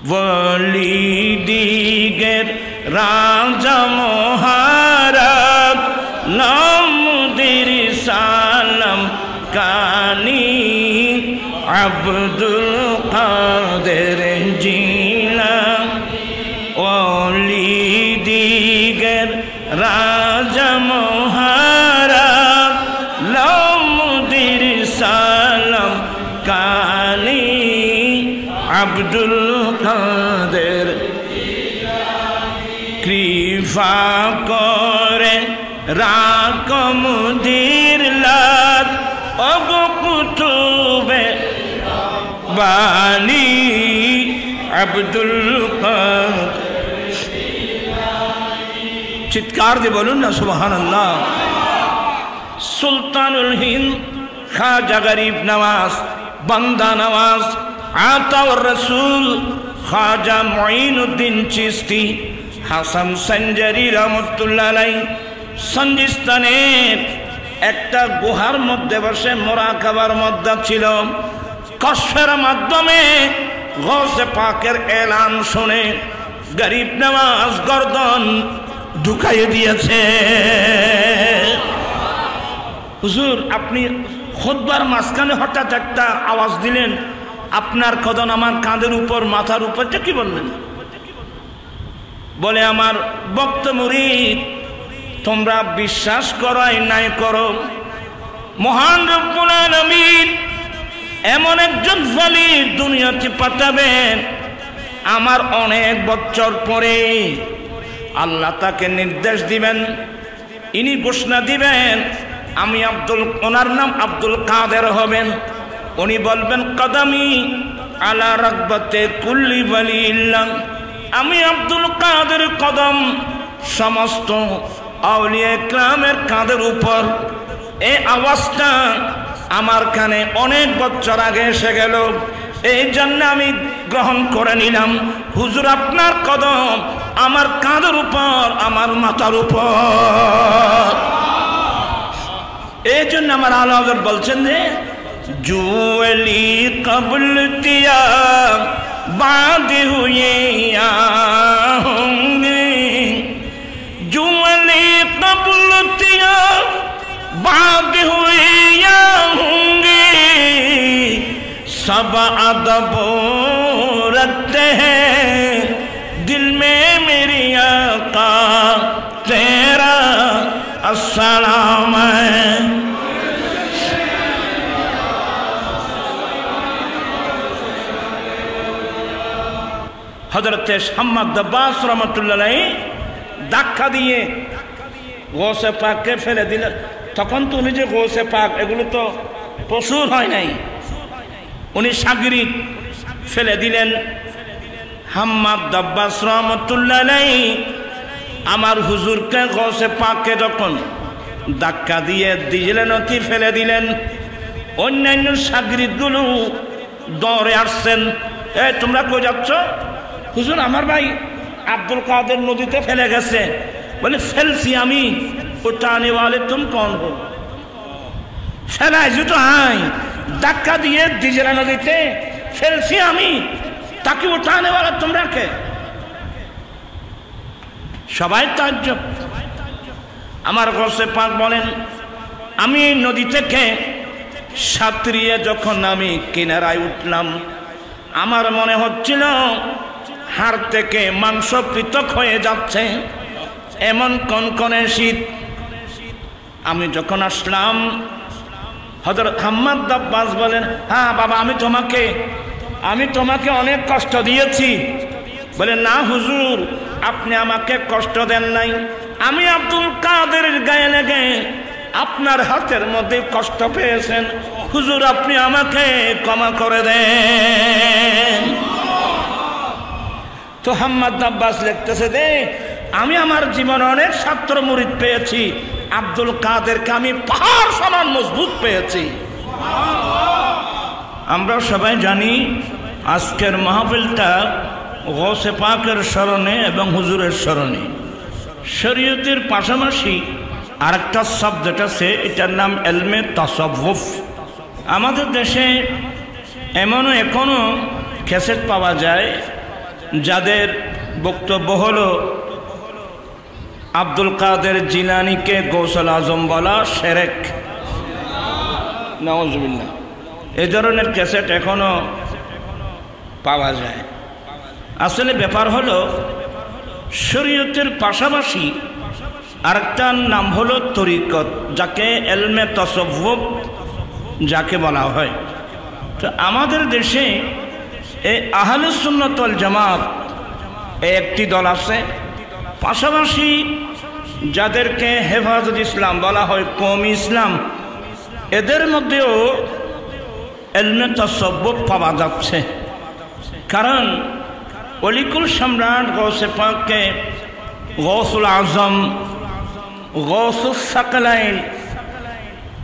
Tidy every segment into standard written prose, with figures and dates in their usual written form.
वली दिगर राजा मोहरब नामुदिर सालम कानी अब्दुल कादिर जीलानी वली दिगर राजा मोहरब नामुदिर सालम कानी अब्दुल कादिर कृपा करे राकमुदिर लाद अबु कुतुबे बानी अब्दुल कादिर चित्कार दे बोलूं ना सुबहानल्लाह। सुल्तानुल हिंद ख्वाजा गरीब नवाज बंदा नवाज आता और रसूल ख्वाजा मुईनुद्दीन चिश्ती হাসান সঞ্জারি রহমতুল্লাহ আলাইহি সঞ্জিস্তানের একটা গুহার মধ্যে বসে মুরাকাবার মধ্যে ছিল। কসফের মাধ্যমে গৌসে পাকের এলান শুনে গরিব নওয়াজ গর্দন ঢুকাইয়ে দিয়েছে। হুজুর আপনি খুতবার মাঝখানে হঠাৎ একটা আওয়াজ দিলেন, আপনার কদম আমার কাঁধের উপর মাথার উপরটা কি বললেন? বলে আমার ভক্ত মুরিদ তোমরা বিশ্বাস করাই নাই করো, মহান রব্বুল আলামিন এমন একজন ওলি দুনিয়াতে পাঠাবেন, আমার অনেক বছর পরে আল্লাহ তাকে নির্দেশ দিবেন, ইনি ঘোষণা দিবেন আমি ওনার নাম আব্দুল কাদের হবেন। উনি বলবেন কদমি আলা রাগবাতে কুল্লি ওয়ালিল্লাহ, আমি আব্দুল কাদের কদম সমস্ত আউলিয়া ইকরামের কাঁধের উপর। এই আওয়াজটা আমার কানে অনেক বছর আগে এসে গেল, এই জন্য আমি গ্রহণ করে নিলাম হুজুর আপনার কদম আমার কাঁধের উপর, আমার মাথার উপর। এই জন্য আমার আলা হযরত বলছেন যে জুয়েলি কবুল দিয়া बाद हुए होंगे, जुमले कबूल किया बाद हुए होंगे, सब अदब रखते हैं दिल में मेरी आका तेरा अस्सलाम है। হযরতে শাম্মাদ আব্বাস রাহমাতুল্লাহ আলাইহি ধাক্কা দিয়ে গৌসে পাককে ফেলে দিলেন। তখন তো উনি যে গৌসে পাক এগুলো তো প্রচুর হয় নাই, উনি শাগিরিদ ফেলে দিলেন। হাম্মাদ আব্বাস রাহমাতুল্লাহ আলাইহি আমার হুজুরকে গৌসে পাককে যখন ধাক্কা দিয়ে দিলেন অতি ফেলে দিলেন, অন্যান্য শাগিরিদগুলো দৌড়ে আসছেন, এই তোমরা কই যাচ্ছ? হুজুর আমার ভাই আব্দুল কাদের নদীতে ফেলে গেছে। বলে ফেলছি আমি, উঠানে ওয়ালে তুম কौन हो? ফেলাইছি তো আই, ধাক্কা দিয়ে দিজলা নদীতে ফেলছি আমি, তাকে উঠানে ওয়ালা তোমরা কে? সবাই তাজ্জব। আমার গৌসে পাক বলেন আমি নদী থেকে সাঁতরিয়ে যখন আমি কিনারায় উঠলাম, আমার মনে হচ্ছিল হাড় থেকে মাংস পৃথক হয়ে যাচ্ছে, এমন কনকনে শীত। আমি যখন আসলাম হযরত হাম্মাদ আব্বাস বলেন হ্যাঁ বাবা আমি তোমাকে অনেক কষ্ট দিয়েছি। বলে না হুজুর আপনি আমাকে কষ্ট দেন নাই, আমি আব্দুল কাদেরের গায়ে লেগে আপনার হাতের মধ্যে কষ্ট পেয়েছেন, হুজুর আপনি আমাকে ক্ষমা করে দেন। তো হাম্মাদ আব্বাস লিখতেছে দে আমি আমার জীবনে অনেক ছাত্র মুরিদ পেয়েছি, আব্দুল কাদেরকে আমি পাহাড় সমান মজবুত পেয়েছি। আমরা সবাই জানি আজকের মাহফিলটা গৌসে পাকের স্মরণে এবং হুজুরের স্মরণে। শরীয়তের পাশাপাশি আরেকটা সাবজেক্ট আছে, এটার নাম ইলমে তাসাউফ। আমাদের দেশে এমনও এখনো ক্যাসেট পাওয়া যায় যাদের বক্তব্য হলো আব্দুল কাদের জিলানীকে গৌসুল আজম বলা শিরক, নাউজুবিল্লাহ। এই ধরনের ক্যাসেট এখনো পাওয়া যায়। আসলে ব্যাপার হলো শরীয়তের পাশাপাশি আরেকটা নাম হলো তরিকত, যাকে এলমে তাসাউফ যাকে বলা হয়। তো আমাদের দেশে এই আহলে সুন্নাত ওয়াল জামাত একটি দল আছে, পাশাপাশি যাদেরকে হেফাজত ইসলাম বলা হয়, কওমি ইসলাম, এদের মধ্যেও এলমে তাসাউফ পাওয়া যাচ্ছে। কারণ অলিকুল সম্রাট গৌসে পাককে গৌসুল আজম, গৌসুস সাকলাইন,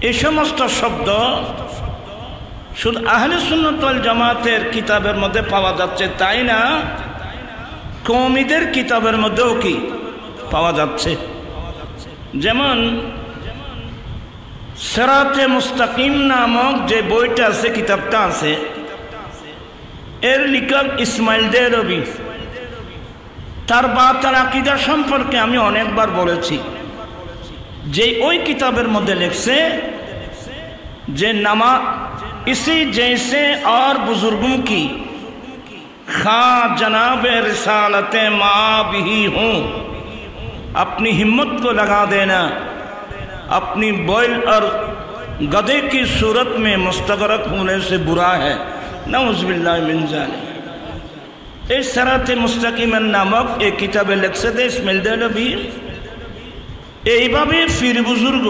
এই সমস্ত শব্দ শুধু আহলে সুন্নাত ওয়াল জামাতের কিতাবের মধ্যে পাওয়া যাচ্ছে তাই না, কওমিদের কিতাবের মধ্যেও কি পাওয়া যাচ্ছে। যেমন সিরাতে মুস্তাকিম নামক যে বইটা আছে, কিতাবটা আছে, এর লেখক ইসমাইল দেহলভী। তার বাতিল আকীদা সম্পর্কে আমি অনেকবার বলেছি যে ওই কিতাবের মধ্যে লিখছে যে নামা इसी जैसे और बुजुर्गों की खा जनाब रिसालत माँ भी हूँ, अपनी हिम्मत को लगा देना, अपनी बैल और गधे की सूरत में मुस्तगरक होने से बुरा है, नऊज़ुबिल्लाह मिन ज़ालिक। इस सिराते मुस्तकीम नामक एक किताबे लिखছে দে ইসমাইল দেহলভী। এইভাবে ফির বুজুর্গ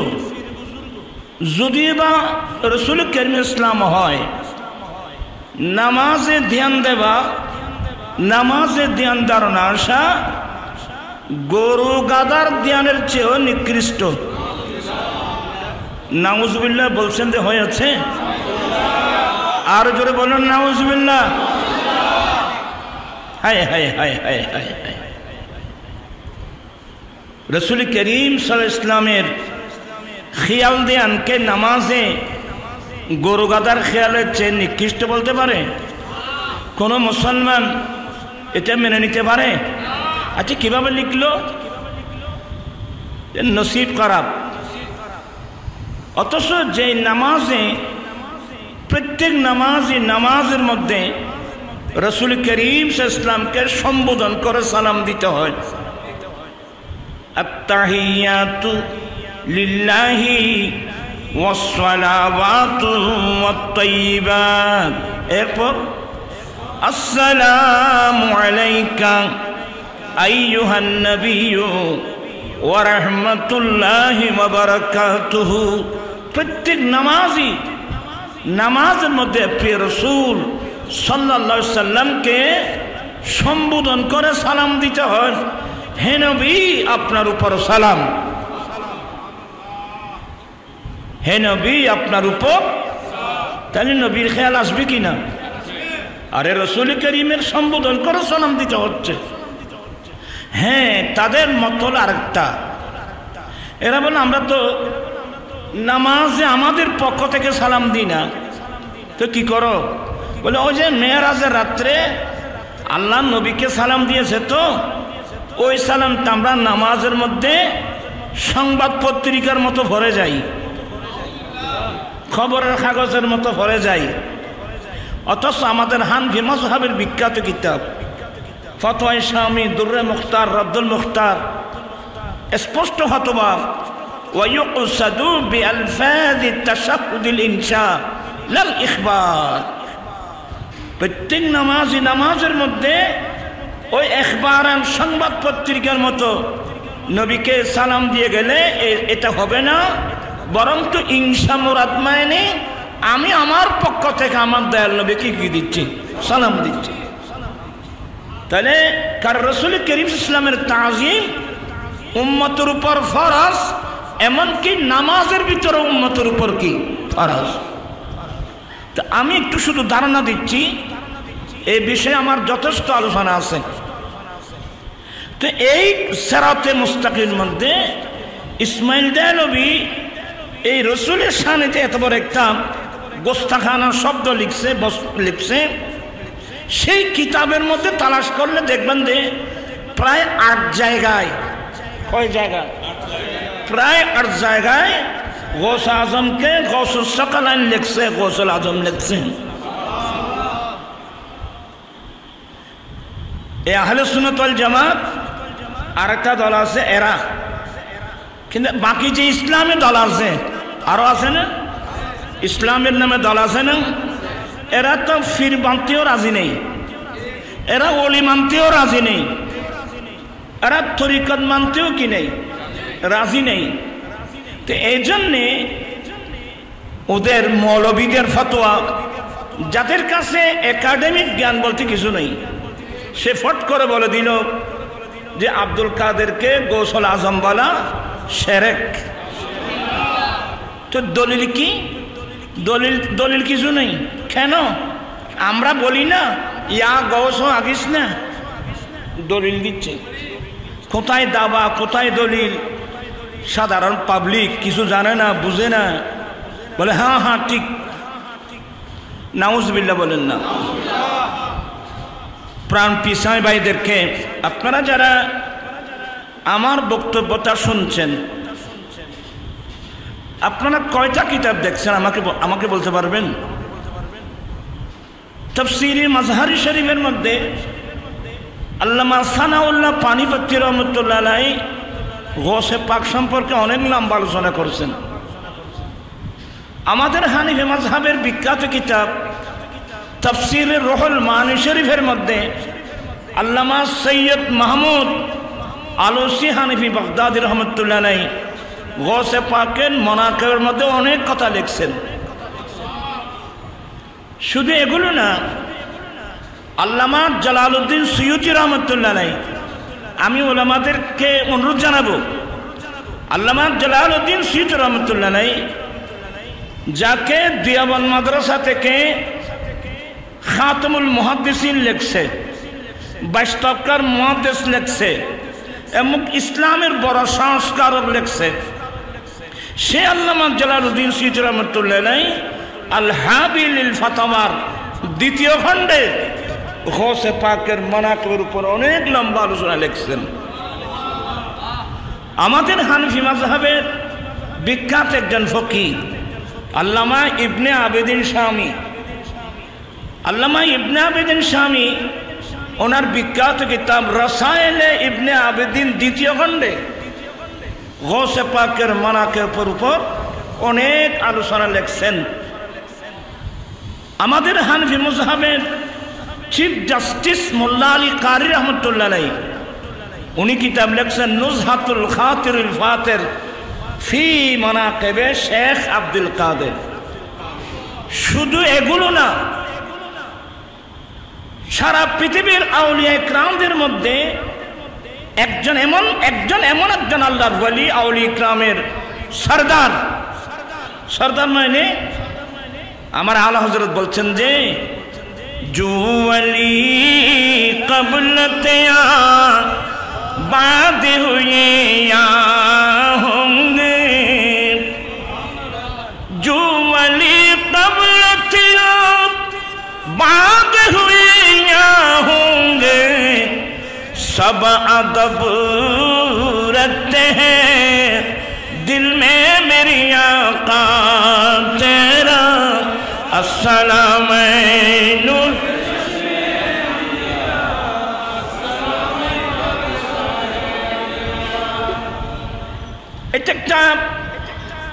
যদি বা রসুল করিম ইসলাম হয়, নামাজে ধ্যান দেবা, নামাজে ধ্যান ধারণা আসা গরু গাদার ধ্যানের চেয়েও নিকৃষ্ট। নাউজুবিল্লাহ বলছেন যে হয়েছে, আর জোরে বলুন নাউজুবিল্লাহ। হায় হায় হায় হায় হায় হায়। রসুল করিম সাল্লাল্লাহু আলাইহি ওয়াসাল্লামের খেয়াল ধ্যানকে নামাজে গরু গাদার খেয়ালের চেয়ে নিকৃষ্ট বলতে পারে কোনো মুসলমান? এটা মেনে নিতে পারে? আচ্ছা কিভাবে লিখলো? নসিব খারাপ। অথচ যে নামাজে, প্রত্যেক নামাজের মধ্যে রসুল করিম সাল্লাল্লাহু আলাইহি ওয়াসাল্লামকে সম্বোধন করে সালাম দিতে হয়। আত-তাহিয়াতু লিল্লাহি ওয়াস-সালাওয়াতু ওয়াত-তাইয়্যিবাত, এরপর আসসালামু আলাইকা আইয়ুহান নাবিয়্যু ওয়া রাহমাতুল্লাহি ওয়া বারাকাতুহু। প্রত্যেক নামাজের মধ্যে প্রিয় রাসূল সাল্লাল্লাহু আলাইহি সাল্লামকে সম্বোধন করে সালাম দিতে হয়, হে নবী আপনার উপর সালাম, হে নবী আপনার উপর। তাহলে নবীর খেয়াল আসবে কিনা? আরে রসুল করিমের সম্বোধন করে সালাম দিতে হচ্ছে। হ্যাঁ, তাদের মত আরেকটা, এরা বলে আমরা তো নামাজে আমাদের পক্ষ থেকে সালাম দিই না। তো কি করো? বলে ওই যে মেরাজের রাত্রে আল্লাহ নবীকে সালাম দিয়েছে, তো ওই সালামটা আমরা নামাজের মধ্যে সংবাদ পত্রিকার মতো ভরে যাই, খবরের কাগজের মতো ভরে যাই। অথচ আমাদের হানফি মাযহাবের বিখ্যাত কিতাব ফতোয়া শামী, দুররে মুখতার, রদ্দুল মুখতার স্পষ্ট হতবা ওয়ায়ুকসাদু বিআলফাযি তাশাহুদিল ইনশা লাল ইখবার। প্রত্যেক নামাজের মধ্যে ওই ইখবারান সংবাদ পত্রিকার মতো নবীকে সালাম দিয়ে গেলে এটা হবে না, বরং তো ইনশা মুরাদ মানে আমি আমার পক্ষ থেকে আমার দয়াল নবীকে কি দিচ্ছি? সালাম দিচ্ছি। তাহলে কারণ রাসূল করিম ইসলামের তাজিম উম্মতের উপর ফরজ, এমনকি নামাজের ভিতরে উম্মতের উপর কি ফরজ। তো আমি একটু শুধু ধারণা দিচ্ছি, এই বিষয়ে আমার যথেষ্ট আলোচনা আছে। তো এই সিরাতে মুস্তাকিমের মধ্যে ইসমাইল দেহলভী এই রসুলের শানে যে এত বড় একটা গোস্তাখানা শব্দ লিখছে, সেই কিতাবের মধ্যে তালাশ করলে দেখবেন যে প্রায় 8 জায়গায়, কয় জায়গা? প্রায় 8 জায়গায় গৌস আজমকে গৌসুল সকলাইন লিখছে, গৌসুল আজম লিখছেন। এই আহলে সুন্নাত ওয়াল জামাত আরেকটা দল আছে এরা, কিন্তু বাকি যে ইসলামী দল আছে আরো আছে না, ইসলামের নামে দল আছে না, এরা তো ফির মানতেও রাজি নেই, এরা ওলি মানতেও রাজি নেই, এরা তরিকত মানতেও কি নেই, রাজি নেই। তো এই জন্যে ওদের মৌলবীদের ফতোয়া, যাদের কাছে একাডেমিক জ্ঞান বলতে কিছু নেই, সে ফট করে বলে দিল যে আব্দুল কাদেরকে গৌসুল আজম বলা শিরক। তো দলিল কি? দলিল কিছু নেই। কেন? আমরা বলি না ইয়া গৌস আগিস না, দলিল দিচ্ছে। কোথায় দাবা, কোথায় দলিল? সাধারণ পাবলিক কিছু জানে না, বুঝে না, বলে হ্যাঁ হ্যাঁ ঠিক। নাউজুবিল্লাহ বলেন না। প্রাণ পিসাই ভাইদেরকে, আপনারা যারা আমার বক্তব্যটা শুনছেন, আপনারা কয়টা কিতাব দেখছেন আমাকে বলতে পারবেন? তাফসীরে মাজহারি শরীফের মধ্যে আল্লামা সানাউল্লাহ পানিপত্তি রহমতুল্লাহ আলাইহি গৌসে পাক সম্পর্কে অনেক লম্বা আলোচনা করেছেন। আমাদের হানিফি মাজহাবের বিখ্যাত কিতাব তাফসীরে রুহুল মানি শরীফের মধ্যে আল্লামা সৈয়দ মাহমুদ আলুসি হানিফি বাগদাদি রহমতুল্লাহ আলাইহি গৌসে পাকের মানাকিবের মধ্যে অনেক কথা লিখছেন। শুধু এগুলো না, আল্লামা জালালউদ্দিন সুয়ুতি রহমতুল্লাহ আলাইহি, আমি ওলামাদেরকে অনুরোধ জানাবো, আল্লামা জালালউদ্দিন সুয়ুতি রহমতুল্লাহ আলাইহি যাকে দিয়াবান মাদ্রাসা থেকে খাতামুল মুহাদ্দিসিন লিখছে, 22 তবকার মুহাদ্দিস লিখছে এবং ইসলামের বড় সংস্কারক লিখছে, সে আল্লামা জালালউদ্দিন সুয়ুতি রহমতুল্লাহ আলাইহি আল হাবিলিল ফাতাওয়ার 2য় খণ্ডে গৌসে পাকের মানাকিবের উপর অনেক লম্বা আলোচনা লিখছেন। আমাদের হানফি মাযহাবের বিখ্যাত একজন ফকিহ আল্লামা ইবনে আবেদিন শামী, আল্লামা ইবনে আবেদিন শামী ওনার বিখ্যাত কিতাব রাসায়েলে ইবনে আবেদিন 2য় খণ্ডে গৌসে পাকের মানাকিবের উপর অনেক আলোচনা লিখছেন। আমাদের হানফি মাযহাবের চিফ জাস্টিস মোল্লা আলী কারি রহমতুল্লাহ আলাইহি উনি কিতাব লিখছেন নুজহাতুল খাতিরুল ফাতির ফি মানাকিবে শেখ আব্দুল কাদের। শুধু এগুলো না, সারা পৃথিবীর আউলিয়া ইকরামদের মধ্যে একজন এমন একজন আল্লাহর ওয়ালি, আউলিয়া ইকরামের সরদার। সরদার মানে আমার আলা হযরত বলছেন যে जो वली क़ब्ल तेया बाद हुए या होंगे, जो वली क़ब्ल तेया बाद हुए या होंगे, सब अदब रखते हैं दिल में मेरी आका तेरा अस्सलाम नूर।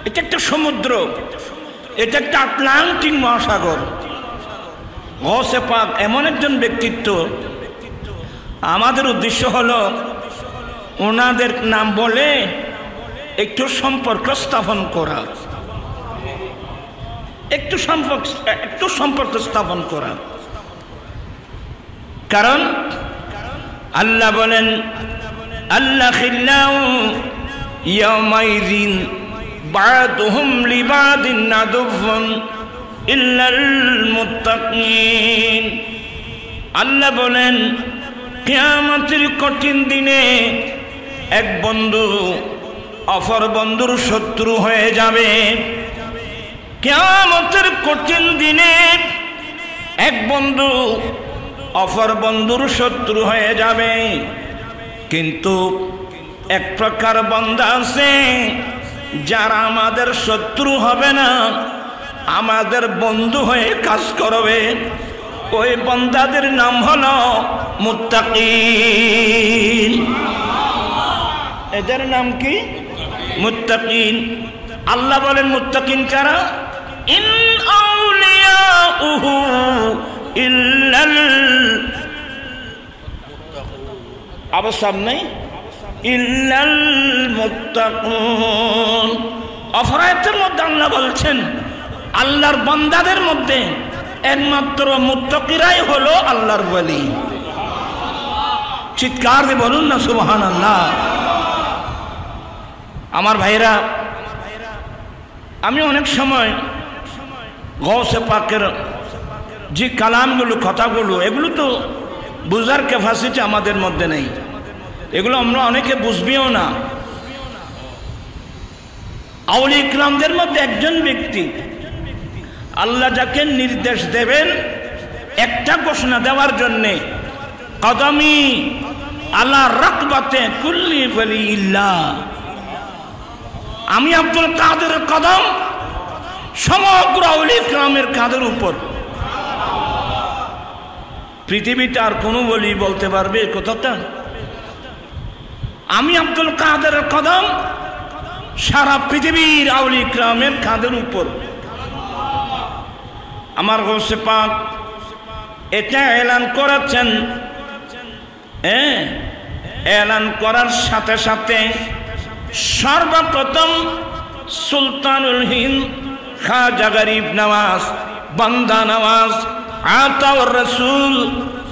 এটা একটা সমুদ্র, এটা একটা আটলান্টিক মহাসাগর। গৌসে পাক এমন একজন ব্যক্তিত্ব, আমাদের উদ্দেশ্য হলো ওনাদের নাম বলে একটু সম্পর্ক স্থাপন করা, একটু সম্পর্ক স্থাপন করা। কারণ আল্লাহ বলেন আল্লাহ খিল্লাউ ইয়াউমাইযিন বা'দুহুম লিবাদিন আদুওয়ুন ইল্লাল মুত্তাকিন। আল্লাহ বলেন কিয়ামতের কঠিন দিনে এক বন্ধু অপর বন্ধুর শত্রু হয়ে যাবে। কিয়ামতের কঠিন দিনে এক বন্ধু অপর বন্ধুর শত্রু হয়ে যাবে। কিন্তু এক প্রকার বান্দা আছে যারা আমাদের শত্রু হবে না, আমাদের বন্ধু হয়ে কাজ করবে। ওই বান্দাদের নাম হলো মুত্তাকিন। এদের নাম কি? মুত্তাকিন। আল্লাহ বলেন মুত্তাকিন কারা? ইন আউলিয়াউহু ইল্লাল আবসার নেই ইল্লাল মুত্তাকুন। অপরায়তের মধ্যে আল্লাহ বলছেন আল্লাহর বান্দাদের মধ্যে একমাত্র মুত্তাকিরাই হলো আল্লাহর ওয়ালি। চিৎকার দিয়ে বলুন না সুবহানাল্লাহ। আমার ভাইরা, আমি অনেক সময় গৌসে পাকের যে কালামগুলো, কথাগুলো, এগুলো তো বুঝার ক্যাপাসিটি আমাদের মধ্যে নেই। এগুলো আমরা অনেকে বুঝবিও না। আউলিয়া ইকরামদের মধ্যে একজন ব্যক্তি আল্লাহ যাকে নির্দেশ দেবেন একটা ঘোষণা দেওয়ার জন্যে, কদমি আলা রাকবাতে কুল্লি ওয়ালিল্লাহ, আমি আব্দুল কাদের কদম সমগ্র আউলিয়া ইকরামের কাঁধের উপর। পৃথিবীতে আর কোনো বলি বলতে পারবে কথাটা? আমি আব্দুল কাদের কদম সারা পৃথিবীর আউলিয়া ইকরামের কাঁধের উপর। আমার গৌসে পাক এটা এলান করেছেন। এলান করার সাথে সাথে সর্বপ্রথম সুলতানুল হিন্দ খাজা গরিব নওয়াজ, বান্দা নওয়াজ, আতাউর রসুল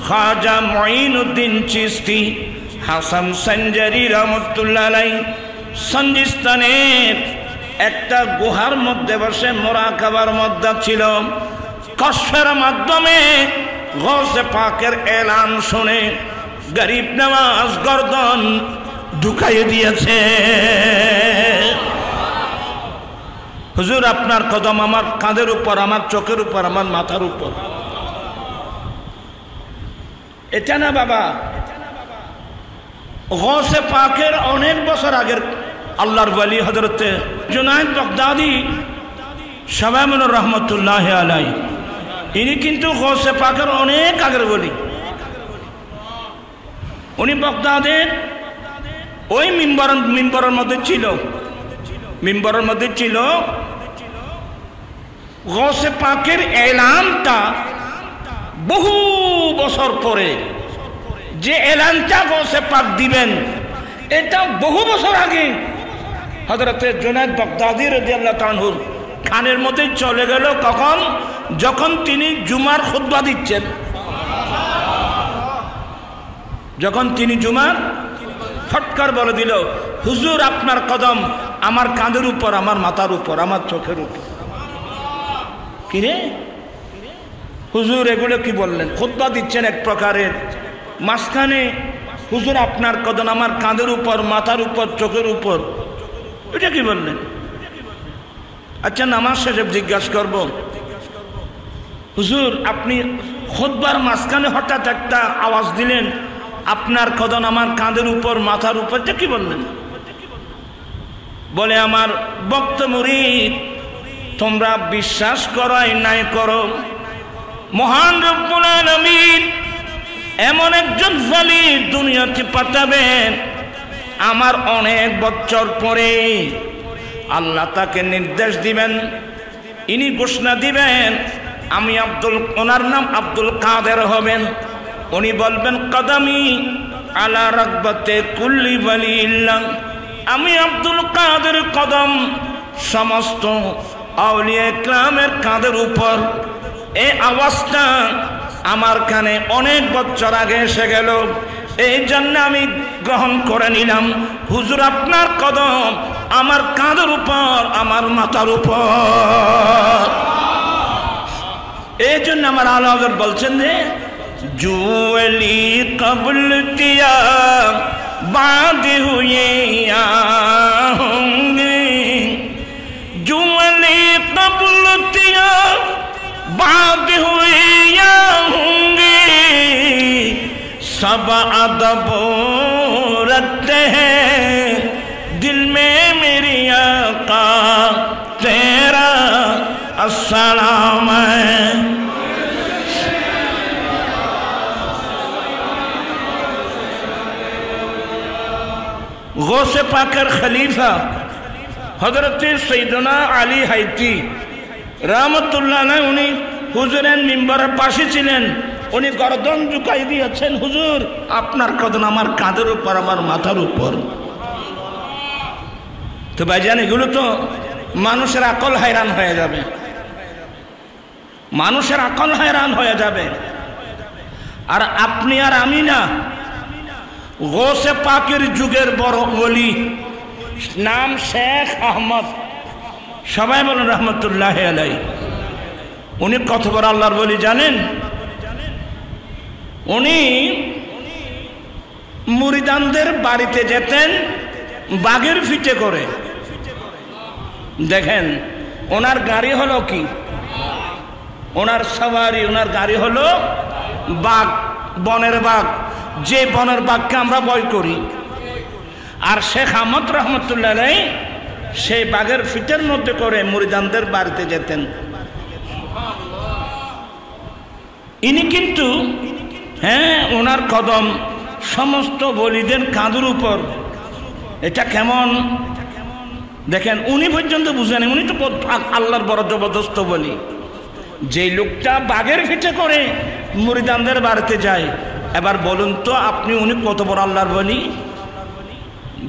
খাজা মুঈনুদ্দিন চিশতি, হাসান সঞ্জারি রহমতুল্লাহ আলাইহি সঞ্জিস্তানের একটা গুহার মধ্যে বসে মুরাকাবার মধ্যে ছিল। কষ্টের মাধ্যমে গৌসে পাকের এলান শুনে গরিব নওয়াজ গর্দন ঢুকাইয়ে দিয়েছে। হুজুর আপনার কদম আমার কাঁধের উপর, আমার চোখের উপর, আমার মাথার উপর। এটা না বাবা, গৌসে পাকের অনেক বছর আগের আল্লাহর ওয়ালি হযরতে জুনায়েদ বাগদাদি শাবামুর রহমতুল্লাহ আলাইহি, ইনি কিন্তু গৌসে পাকের অনেক আগের ওয়ালি। উনি বাগদাদের ওই মিম্বরের মধ্যে ছিল, মিম্বরের মধ্যে ছিল। গৌসে পাকের এলানটা বহু বছর পরে, যে এলানটা গৌসে পাক দিবেন এটা বহু বছর আগে হযরতে জুনায়েদ বাগদাদি রাদিয়াল্লাহু তাআলা আনহু কানের মধ্যে চলে গেল। কখন? যখন তিনি জুমার খুতবা দিচ্ছেন। যখন তিনি জুমার ফটকার বলে দিল, হুজুর আপনার কদম আমার কাঁধের উপর, আমার মাথার উপর, আমার চোখের উপর। কিরে হুজুর এগুলো কি বললেন? খুতবা দিচ্ছেন এক প্রকারের, মাঝখানে হুজুর আপনার কদম আমার কাঁধের উপর, মাথার উপর, চোখের উপর, এটা কি বললেন? আচ্ছা নামাজ শেষে জিজ্ঞাসা করব, হুজুর আপনি খুতবার মাঝখানে হঠাৎ একটা আওয়াজ দিলেন, আপনার কদম আমার কাঁধের উপর, মাথার উপর, এটা কি বললেন? বলে আমার ভক্ত মুরিদ, তোমরা বিশ্বাস করো নাই করো, মহান রব্বুল আলামিন এমন একজন ওয়ালি দুনিয়াতে পাঠাবেন, আমার অনেক বছর পরে আল্লাহ তাকে নির্দেশ দিবেন, ইনি ঘোষণা দিবেন আমি ওনার নাম আব্দুল কাদের হবেন। উনি বলবেন কদমি আলা রাকবাতে কুল্লি ওয়ালিল্লাহ, আমি আব্দুল কাদের কদম সমস্ত আউলিয়া ইকরামের কাঁধের উপর। এই আওয়াজটা আমার কানে অনেক বছর আগে এসে গেল, এই জন্য আমি গ্রহণ করে নিলাম। হুজুর আপনার কদম আমার কাঁধের উপর, আমার মাথার উপর। এই জন্য আমার আলা হযরত বলছেন যে জুয়েলি কবুল কিয়া বাদ হুয়ে আউঙ্গে, জুয়েলি কবুল কিয়া বাদ হুয়ে আউঙ্গে, सब अदब रखते हैं दिल में मेरी आका तेरा अस्सलाम है। गौसे पाकर खलीफा हजरत सैयदना আলী হাইতি रहमतुल्लाह अलैहि उन्हीं হুজুরের মিম্বরের পাশে ছিলেন। উনি গর্দন ঝুঁকাই দিয়েছেন, হুজুর আপনার কদম আমার কাঁধের উপর, আমার মাথার উপর। তো ভাইজান এগুলো তো মানুষের আকল hayran হয়ে যাবে, মানুষের আকল hayran হয়ে যাবে। আর আপনি আর আমি না, গৌসে পাকের যুগের বড় ওলি, নাম শেখ আহমদ, সবাই বলেন রহমতুল্লাহ আলাইহি। উনি কত বড় আল্লাহর ওলি জানেন? উনি মুরিদানদের বাড়িতে যেতেন বাঘের ফিটে করে। দেখেন ওনার গাড়ি হলো কি, ওনার সওয়ারি, ওনার গাড়ি হলো বাঘ, বনের বাঘ, যে বনের বাঘকে আমরা ভয় করি। আর শেখ আহমদ রহমতুল্লাহ আলাইহি সেই বাঘের ফিটের মধ্যে করে মুরিদানদের বাড়িতে যেতেন। ইনি কিন্তু হ্যাঁ ওনার কদম সমস্ত বলিদের কাঁধের উপর। এটা কেমন দেখেন, উনি পর্যন্ত বুঝেন, উনি তো আল্লাহর বড় জবরদস্ত বলি। যে লোকটা বাঘের ফিটে করে মুরিদানদের বাড়িতে যায়, এবার বলুন তো আপনি উনি কত বড় আল্লাহর বলি?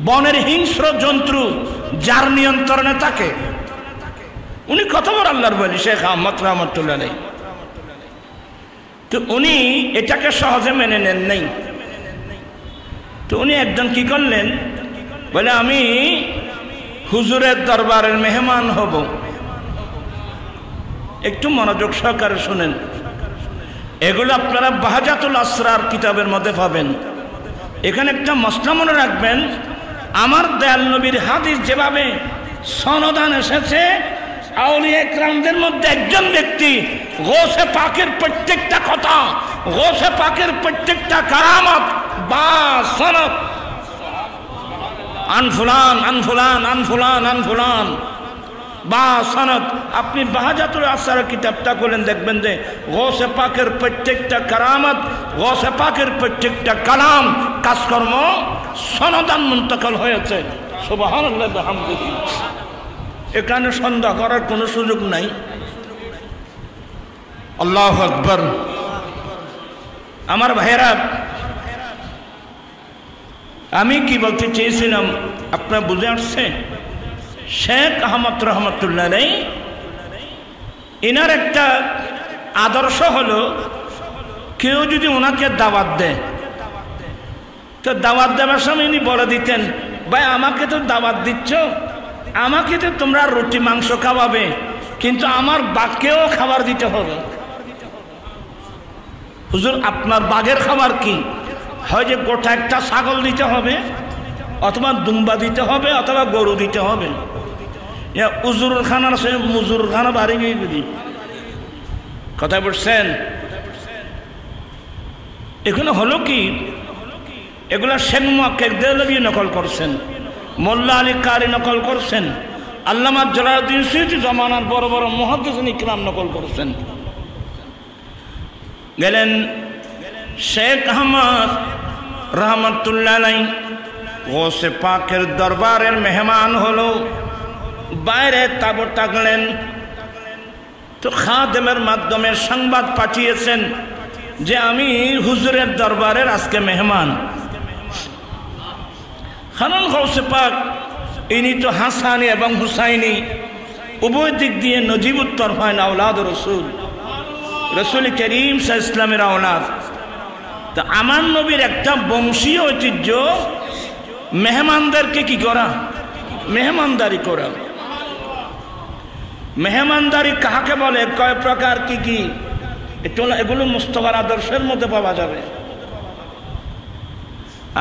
বনের হিংস্র জন্তু যার নিয়ন্ত্রণে থাকে, উনি কত বড় আল্লাহর বলি শেখ আহমদ রহমতুল্লাহ আলাইহি। তো উনি এটাকে সহজে মেনে নেন নাই। তো উনি একদম কি করলেন, বলে আমি হুজুরের দরবারের মেহমান হব। একটু মনোযোগ সহকারে শুনেন, এগুলো আপনারা বাহাজাতুল আসরার কিতাবের মধ্যে পাবেন। এখানে একটা মসলা মনে রাখবেন, আমার দয়াল নবীর হাদিস যেভাবে সনদান এসেছে, আউলিয়া ইকরামদের মধ্যে একজন ব্যক্তি গৌসে পাকের প্রত্যেকটা কথা, গৌসে পাকের প্রত্যেকটা কারামত বা সনদ, আন ফুলান আন ফুলান আন ফুলান আন ফুলান বা সনদ, আপনি বাহাজাতুল আসরার কিতাবটা করলেন, দেখবেন যে গৌসে পাকের প্রত্যেকটা কারামত, গৌসে পাকের প্রত্যেকটা কালাম, কাজকর্ম সনদান মুন্তকাল হয়েছে। সুবহানাল্লাহ ওয়া বিহামদিহি। এখানে সন্দেহ করার কোনো সুযোগ নাই। আল্লাহু আকবার। আমার ভাইরা, আমি কি বলতে চেয়েছিলাম আপনারা বুঝে আসছে? শেখ আহমদ রহমতুল্লাহ আলাইহি এনার একটা আদর্শ হলো, কেউ যদি ওনাকে দাওয়াত দেয়, তো দাওয়াত দেওয়ার সময় উনি বলে দিতেন, ভাই আমাকে তো দাওয়াত দিচ্ছ, আমাকে তো তোমরা রুটি মাংস খাওয়াবে, কিন্তু আমার বাঘকেও খাবার দিতে হবে। হুজুর আপনার বাঘের খাবার কি? হয় যে গোটা একটা ছাগল দিতে হবে, অথবা দুম্বা দিতে হবে, অথবা গরু দিতে হবে। উজুর খানার সে মুজুর খানা বাড়ি গিয়ে দিদি কথা বলছেন। এখানে হলো কি, এগুলা শেখ মুহাক্কিক দেহলভী নকল করছেন, মোল্লা আলী কারি নকল করছেন, আল্লামা জালালউদ্দিন সুয়ুতী জমানার বড় বড় মুহাদ্দিসিন ইকরাম নকল করছেন। গেলেন শেখ আহমদ রহমতুল্লাহ আলাইহি গৌসে পাকের দরবারের মেহমান হলো, বাইরে তাবর টাকলেন। তো খাদেমের মাধ্যমে সংবাদ পাঠিয়েছেন যে আমি হুজুরের দরবারের আজকে মেহমান। কারণ গৌসে পাক ইনি তো হাসানি এবং হুসাইনি উভয় দিক দিয়ে নজিবুত্তর হয় আওলাদ রসুল, রসুল করিম সাল্লাল্লাহু আলাইহি ওয়াসাল্লামের আওলাদ। তো আমার নবীর একটা বংশীয় ঐতিহ্য মেহমানদারকে কি করা, মেহমানদারি করা। মেহমানদারি কাকে বলে, কয় প্রকার, কি কি, এগুলো মুস্তাফার আদর্শের মধ্যে পাওয়া যাবে।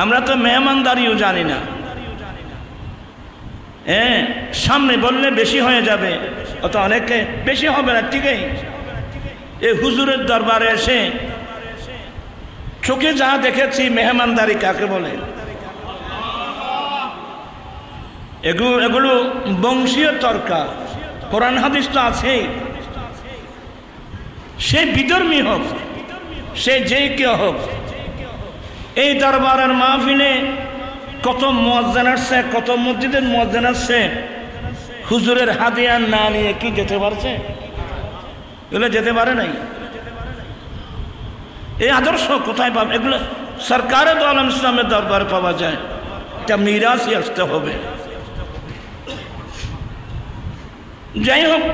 আমরা তো মেহমানদারিও জানি না। হ্যাঁ, সামনে বললে বেশি হয়ে যাবে, অত অনেকে বেশি হবে না, ঠিকই। এই হুজুরের দরবারে এসে চোখে যা দেখেছি মেহমানদারি কাকে বলে। এগুলো বংশীয় তর্কা, কোরআন হাদিস তো আছেই। সে বিধর্মী হোক, সে যেই কেউ হোক, এই দরবারের মাহফিলে কত মুয়াজ্জিন আসছে, কত মসজিদের মুয়াজ্জিন আসছে, হুজুরের হাদিয়া না নিয়ে কি যেতে পারছে? এগুলো যেতে পারে নাই। এই আদর্শ কোথায় পাবে? এগুলো সরকারে তো আলম ইসলামের দরবারে পাওয়া যায়, এটা মিরাসই আসতে হবে। যাই হোক,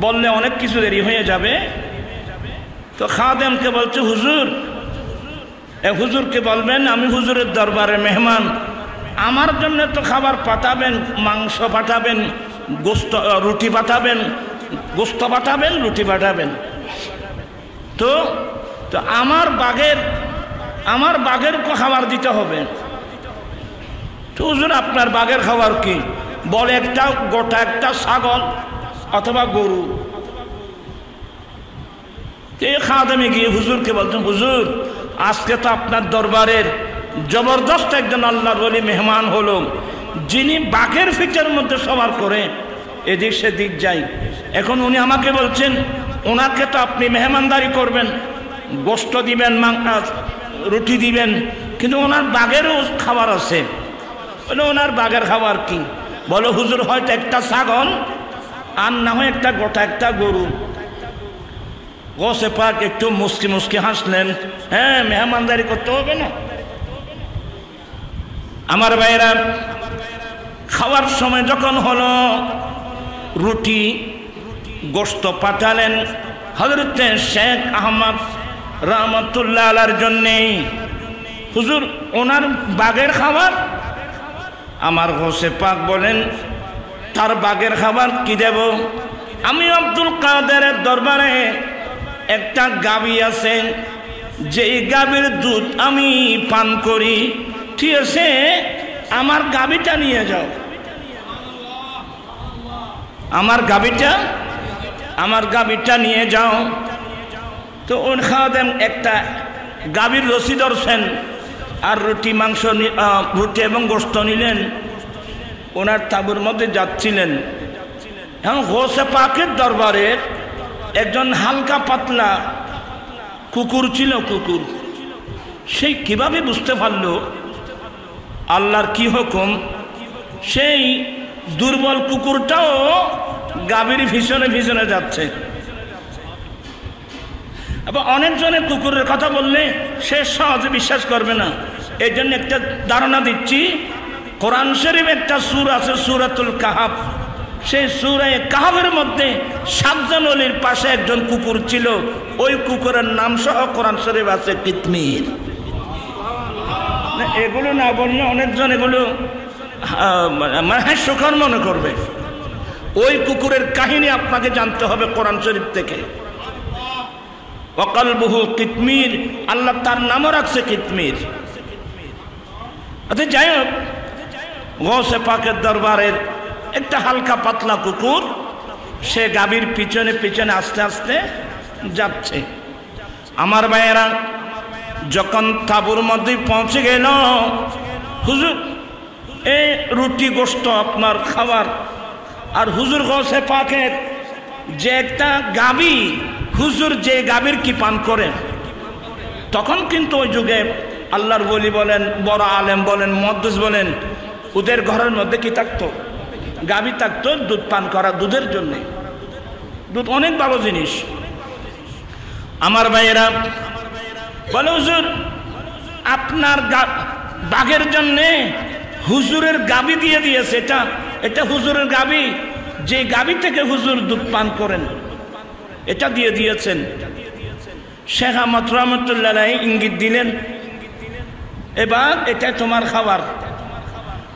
বললে অনেক কিছু দেরি হয়ে যাবে। তো খাদেমকে বলছে, হুজুর, হুজুরকে বলবেন আমি হুজুরের দরবারে মেহমান, আমার জন্য তো খাবার পাঠাবেন, মাংস পাঠাবেন, গোস্ত রুটি পাঠাবেন, গোস্ত পাঠাবেন, রুটি পাঠাবেন। তো আমার বাঘের খাবার দিতে হবে। তো হুজুর আপনার বাঘের খাবার কি? বলে একটা গোটা একটা ছাগল অথবা গরু। এই খাদেমে গিয়ে হুজুরকে বলছেন, হুজুর আজকে তো আপনার দরবারের জবরদস্ত একজন আল্লাহর ওলি মেহমান হলো, যিনি বাঘের ফিটের মধ্যে সবার করে এদিক সেদিক যাই। এখন উনি আমাকে বলছেন ওনাকে তো আপনি মেহমানদারি করবেন, গোস্ত দিবেন, রুটি দিবেন, কিন্তু ওনার বাঘেরও খাবার আছে। বলে ওনার বাঘের খাবার কি? বলো হুজুর হয়তো একটা ছাগল আর না হয় একটা গোটা একটা গরু। গোসে পাক একটু মুস্কি মুস্কি হাসলেন, হ্যাঁ মেহমানদারি করতে হবে না। আমার ভাইরা, খাওয়ার সময় যখন হলো, রুটি গোস্ত পাঠালেন হযরতে শেখ আহমদ রহমতুল্লাহ আলাইহির জন্যে। হুজুর ওনার বাঘের খাবার? আমার গোসে পাক বলেন, তার বাঘের খাবার কি দেব? আমি আব্দুল কাদেরের দরবারে একটা গাভী আছে, যেই গাভীর দুধ আমি পান করি, ঠিক আছে আমার গাভীটা নিয়ে যাও, আমার গাভীটা নিয়ে যাও। তো ওর খাদেম একটা গাভীর রশি ধরছেন আর রুটি মাংস রুটি এবং গোস্ত নিলেন, ওনার তাঁবুর মধ্যে যাচ্ছিলেন। এখন গোসে পাকের দরবারের একজন হালকা পাতলা কুকুর ছিল। কুকুর সেই কিভাবে বুঝতে পারলো আল্লাহর কি হুকুম? সেই দুর্বল কুকুরটাও গাভীর পিছনে পিছনে যাচ্ছে। আবার অনেকজনের কুকুরের কথা বললে সে সহজে বিশ্বাস করবে না। এই জন্য একটা ধারণা দিচ্ছি, কোরআন শরীফ একটা সূরা আছে, সূরাতুল কাহাফ। সেই সূরা কাহাফের মধ্যে 7 জন ওলির পাশে একজন কুকুর ছিল, ওই কুকুরের নাম সহ কোরআন শরীফ আছে কিতমির। এগুলো না বললে অনেকজন এগুলো মানে হাস্যকর মনে করবে। ওই কুকুরের কাহিনী আপনাকে জানতে হবে কোরআন শরীফ থেকে। ওয়াকালবুহু কিতমির, আল্লাহ তার নামও রাখছে কিতমির। আচ্ছা যাই হোক, গৌসে পাকের দরবারের একটা হালকা পাতলা কুকুর, সে গাভীর পিছনে পিছনে আস্তে আস্তে যাচ্ছে। আমার ভাইয়েরা, যখন তাঁবুর মধ্যে পৌঁছে গেল, হুজুর এই রুটি গোস্ত আপনার খাবার, আর হুজুর গৌসে পাকের যে একটা গাভী, হুজুর যে গাভীর কি পান করেন। তখন কিন্তু ওই যুগে আল্লাহর ওলি বলেন, বড় আলেম বলেন, মুহাদ্দিস বলেন, ওদের ঘরের মধ্যে কি থাকতো? গাভী থাকতো, দুধ পান করা, দুধের জন্য। দুধ অনেক ভালো জিনিস। আমার ভাইয়েরা বলে, হুজুর আপনার বাঘের জন্যে হুজুরের গাভী দিয়ে দিয়েছে, এটা হুজুরের গাভী, যে গাভী থেকে হুজুর দুধ পান করেন, এটা দিয়ে দিয়েছেন। শেখ আহমদ রহমতুল্লাহ আলাইহি ইঙ্গিত দিলেন, এবার এটা তোমার খাবার।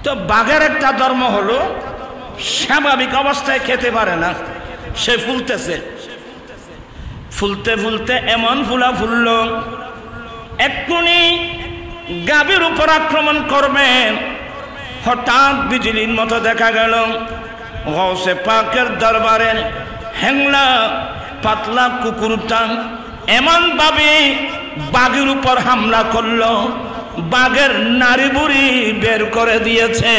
তো বাঘের একটা ধর্ম হলো স্বাভাবিক অবস্থায় খেতে পারে না, সে ফুলতেছে, ফুলতে ফুলতে এমন ফুলা ফুলল, এক্ষুনি গাভীর উপর আক্রমণ করবেন। হঠাৎ বিজলির মতো দেখা গেল গৌসে পাকের দরবারের হ্যাংলা পাতলা কুকুরটা এমন ভাবে বাঘের উপর হামলা করলো, বাঘের নাড়ি বুড়ি বের করে দিয়েছে।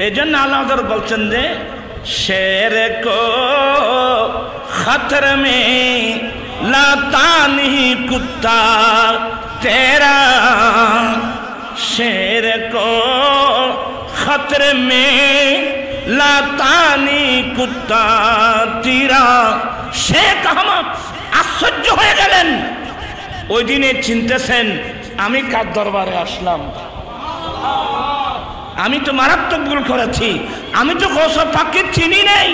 এই জন্য আল্লাহ বলছেন যে শের কো খতরে মে লাতানি কুত্তা তেরা, शेर को खतरे में लातानी कुत्ता तीरा। শেখ আহমদ আশ্চর্য হয়ে গেলেন, ওই দিনে চিনতেছেন আমি কার দরবারে আসলাম, আমি তো মারাত্মক ভুল করেছি, আমি তো গৌসে পাককে চিনি নাই।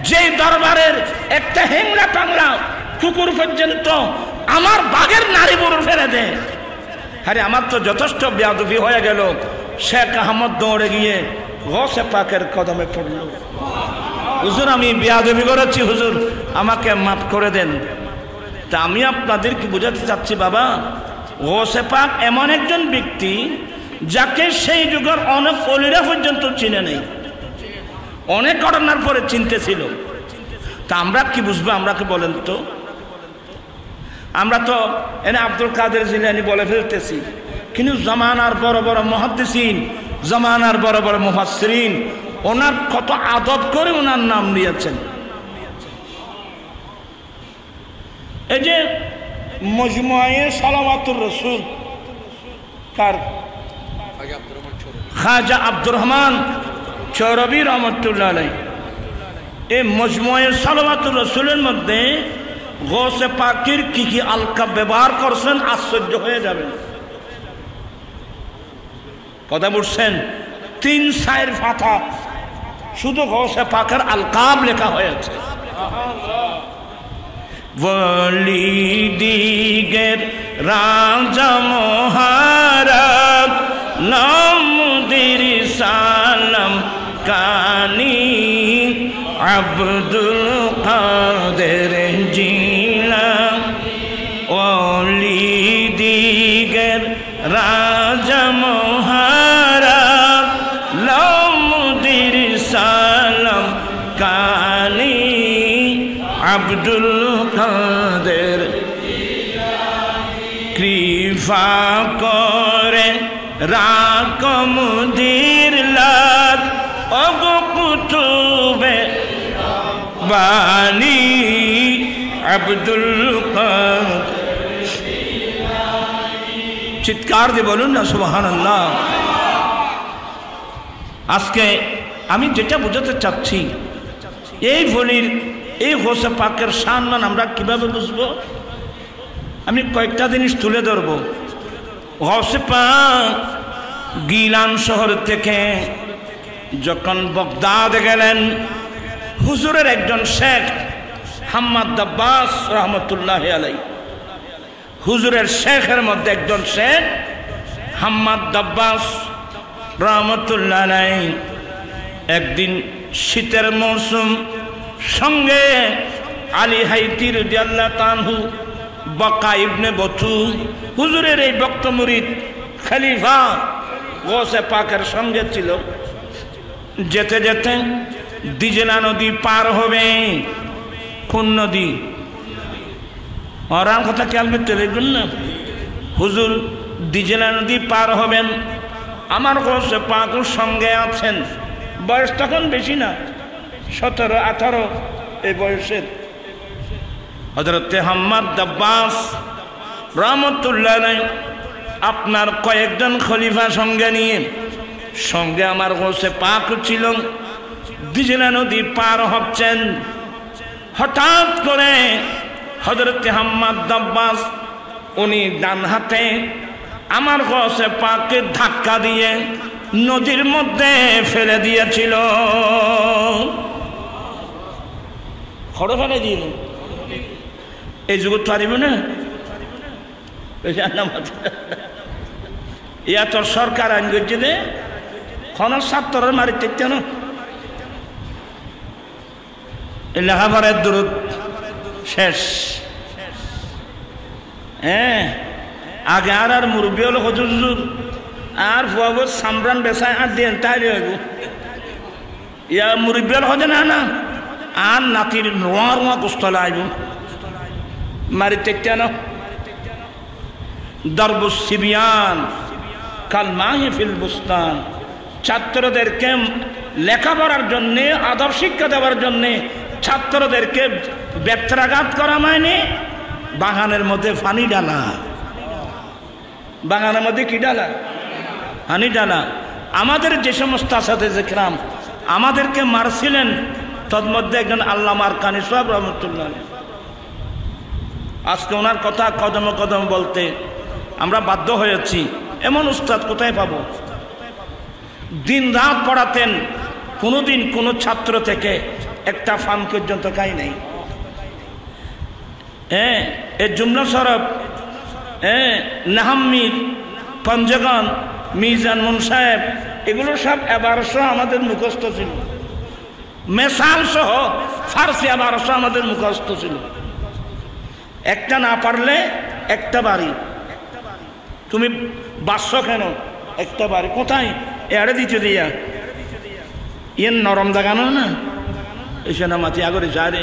যে দরবারের একটা হেংলা টাংলা কুকুর পর্যন্ত আমার বাঘের নারী বুড়ো ফেলে দেয়। আরে আমার তো যথেষ্ট বেয়াদবি হয়ে গেল। শেখ আহমদ দৌড়ে গিয়ে গৌসে পাকের কদমে পড়ল, হুজুর আমি বেয়াদবি করেছি, হুজুর আমাকে মাফ করে দেন। তা আমি আপনাদেরকে বোঝাতে চাচ্ছি বাবা, গৌসে পাক এমন একজন ব্যক্তি যাকে সেই যুগের অনেক অলিরা পর্যন্ত চিনে নেই, অনেক ঘটনার পরে চিনতেছিল। তা আমরা কি বুঝবো, আমরা কি বলেন তো? আমরা তো এনে আব্দুল কাদের জিলানী বলে ফেলতেছি, কিন্তু জামানার বড় বড় মুহাদ্দিসিন, জামানার বড় বড় মুফাসসিরিন ওনার কত আদব করে ওনার নাম নিয়েছেন। এই যে মজমুয়ে সালাওয়াতুর রাসূল কার খাজা আব্দুর রহমান চৌরবী রহমতুল্লাহ আলাইহি, এই মজমুয়ে সালাওয়াতুর রাসূলের মধ্যে গৌসে পাকের কি কি আলকাব ব্যবহার করছেন আশ্চর্য হয়ে যাবেন। কথা বুঝছেন? 3-4 পাতা শুধু গৌসে পাকের আলকাব লেখা হয়েছে। ওয়ালিদিগের রাজা মহারাজ নামুদির সালাম কানি আব্দুল কাদের জিলানী, ওয়ালিদিগের রাজা মহারাজ নামুদির সালাম কানি আব্দুল কাদের কৃপা করে রাকমুদির লাগ অগো কুতুবে বানি আব্দুল কাদের। চিৎকার দিয়ে বলুন না সুবহানাল্লাহ। আজকে আমি যেটা বোঝাতে চাচ্ছি, এই বলির এই গৌসে পাকের সম্মান আমরা কিভাবে বুঝবো? আমি কয়েকটা জিনিস তুলে ধরবো। গৌসে পাক গিলান শহর থেকে যখন বগদাদ গেলেন, হুজুরের একজন শেখ হাম্মাদ আব্বাস রহমতুল্লাহ আলাইহি, হুজুরের শেখের মধ্যে একজন শেখ হাম্মাদ আব্বাস রহমতুল্লাহ আলাইহি একদিন শীতের মৌসুম, সঙ্গে আলী হাইতি রাদিয়াল্লাহু তাআলা বকা ইবনে বতু হুজুরের এই ভক্ত মুরিদ খলিফা গৌসে পাকের সঙ্গে ছিল। যেতে যেতে দিজলা নদী পার হবে। কোন নদী? ওরান কথা খেয়াল করতে দেখবেন না। হুজুর দিজলা নদী পার হবেন, আমার গৌসে পাকের সঙ্গে আছেন। বয়স তখন বেশি না, 17-18 এই বয়সের। হযরত হাম্মাদ আব্বাস রহমতুল্লাহ আলাইহি আপনার কয়েকজন খলিফা সঙ্গে নিয়ে, সঙ্গে আমার গৌসে পাক ছিল, দিজলা নদী পার হচ্ছেন। হঠাৎ করে হযরত হাম্মাদ আব্বাস উনি ডান হাতে আমার গৌসে পাককে ধাক্কা দিয়ে নদীর মধ্যে ফেলে দিয়েছিল। খড় ফেলে দিল। এই যুগ পারিব না, ইয়া তোর সরকার আইন করছে দে খনর ছাত্রের মারিতে কেন লেখাপড়ার দূরত শেষ। হ্যাঁ, আগে আর মুরব্বী হলো হজুর আর ফুয়াবো সামরান বেসায় আর দেন তাই হইব। ইয়া মুরব্বী হল হজে না না আর নাতির রোয়া রোয়া গোস্ত লাইব মারিতে কেন দরবুস সিবিয়ান কাল মাহফিল বুস্তান ছাত্রদেরকে লেখাপড়ার জন্যে আদব শিক্ষা দেওয়ার জন্যে ছাত্রদেরকে ব্যত্রাঘাত করা মানে বাগানের মধ্যে পানি ডালা বাগানের মধ্যে কি ডালা পানি ডালা আমাদের যে সমস্ত আসাতে দেখলাম আমাদেরকে মারছিলেন তন্মধ্যে একজন আল্লামা আরকানী সাহেব রহমতুল্লাহ আজকে ওনার কথা কদম কদম বলতে আমরা বাধ্য হয়েছি এমন উস্তাদ কোথায় পাবো দিন রাত পড়াতেন কোনোদিন কোনো ছাত্র থেকে একটা ফান পর্যন্ত খাই নাই এই জুমলা সরব নাহাম্মির পঞ্জগণ মিজান মুন সাহেব এগুলো সব 1100 আমাদের মুখস্থ ছিল মেসাল সহ ফার্সি 1100 আমাদের মুখস্থ ছিল একটা না পারলে একটা বাড়ি তুমি বাসছো কেন একটা বাড়ি কোথায় এড়ে দিতে দিয়া ইন নরম দাগানো না এসে না মাতি আগরে যায় রে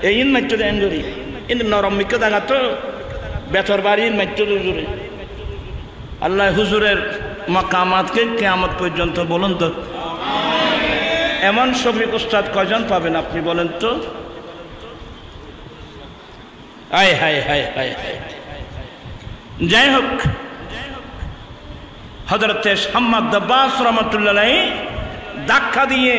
এই ইন মাইট দেন গরি ইন নরম মিকে দাগা তো বেতর বাড়ি মাইট জুড়ে আল্লাহ হুজুরের মাকামাতকে কিয়ামত পর্যন্ত বলুন তো এমন শফিক উস্তাদ কয়জন পাবেন আপনি বলেন তো হায় হায় হায় হায় হায় যাই হোক হযরতে হাম্মাদ আব্বাস রহমাতুল্লাহ আলাইহি ধাক্কা দিয়ে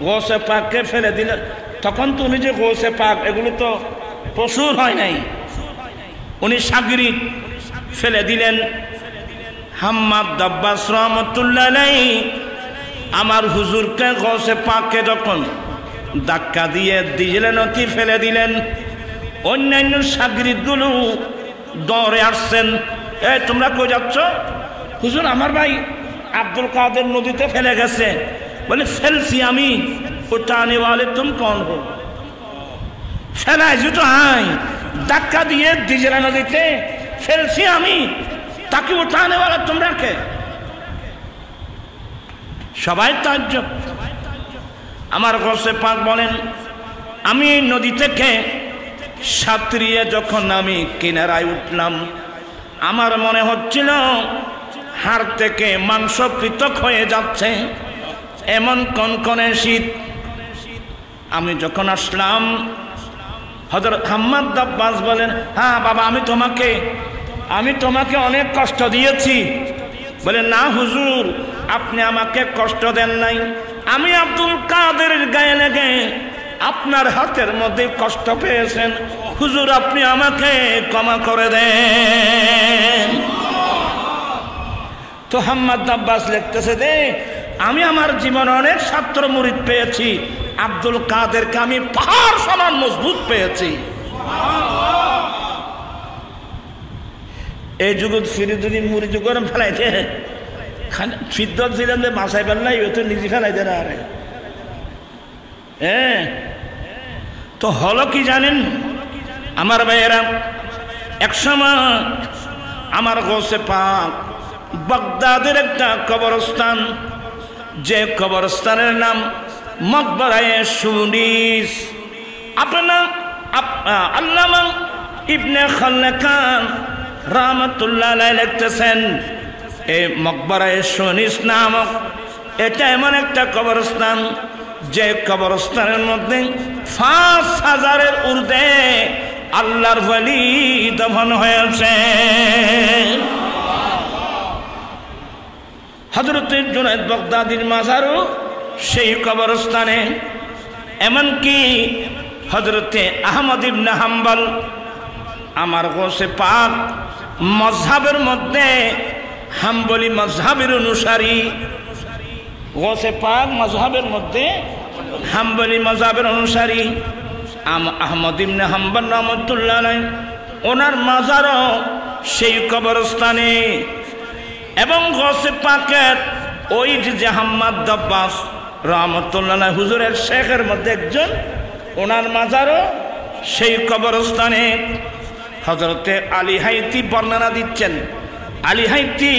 গোসে পাককে ফেলে দিলেন তখন তো উনি যে গোসে পাক এগুলো তো প্রচুর হয় নাই উনি সাগরিদ ফেলে দিলেন হাম্মাদ আব্বাস রহমাতুল্লাহ আলাইহি আমার হুজুরকে গোসে পাককে যখন ধাক্কা দিয়ে দিলেন অতি ফেলে দিলেন অন্যান্য সাগরিদগুলো দৌড়ে আসছেন এই তোমরা কই যাচ্ছ হুজুর আমার ভাই আব্দুল কাদের নদীতে ফেলে গেছে বলে ফেলছি আমি উঠানে वाले तुम कौन हो ফেলাই তো আই ধাক্কা দিয়ে দিজলা নদীতে ফেলছি আমি তাকে উঠানে वाला তোমরা কে সবাই তাজ্জব আমার গোসে পাক বলেন আমি নদী থেকে সাঁতরিয়ে যখন আমি কিনারায় উঠলাম আমার মনে হচ্ছিল হাড় থেকে মাংস পৃথক হয়ে যাচ্ছে এমন কনকনে শীত আমি যখন আসলাম হযরত হাম্মাদ আব্বাস বলেন হ্যাঁ বাবা আমি তোমাকে অনেক কষ্ট দিয়েছি বলে না হুজুর আপনি আমাকে কষ্ট দেন নাই আমি আব্দুল কাদেরের গায়ে লেগে আপনার হাতের মধ্যে কষ্ট পেয়েছেন হুজুর আপনি আমাকে ক্ষমা করে দেন তো হাম্মাদ আব্বাস লিখতেছে দে আমি আমার জীবনে অনেক ছাত্র মুরিদ পেয়েছি আব্দুল কাদেরকে আমি পাহাড় সমান মজবুত পেয়েছি এই যুগত ফিরিদুনি মুরিদ গরম ফেলাইতে সিদ্ধত ছিলেন যে বাসায় ফেললাই ও তো নিজে ফেলাই দেন আরে হ্যাঁ তো হলো কি জানেন আমার ভাইয়েরা একসময় আমার গোসে পাক বাগদাদের একটা কবরস্থান যে কবরস্থানের নাম মকবরায়ে সুনিস আপনার আল্লামা ইবনে খাল্লাকান রাহমাতুল্লাহ আলাইহি লিখতেছেন এই মকবরায়ে সুনিস নামক এটা এমন একটা কবরস্থান যে কবরস্থানের মধ্যে 5000-এর ঊর্ধ্বে আল্লাহর ওলি দফন হয়েছে হযরত জুনায়েদ বাগদাদীর মাজারও সেই কবরস্থানে এমনকি হযরতে আহমদ ইবনে হাম্বল আমার গোসে পাক মযহাবের মধ্যে হাম্বলি মযহাবের অনুসারী গোসে পাক মযহাবের মধ্যে হাম্বলি মযহাবের অনুসারী আহমদ ইবনে হাম্বল রাহমাতুল্লাহ আলাইহি ওনার মাজারও সেই কবরস্থানে এবং গোসে পাকের ওই যে হাম্মাদ আব্বাস রাহমাতুল্লাহ আলাইহি হুজুরের শেখের মধ্যে একজন ওনার মাজারও সেই কবরস্থানে হযরতে আলী হাইতি বর্ণনা দিচ্ছেন আলী হাইতি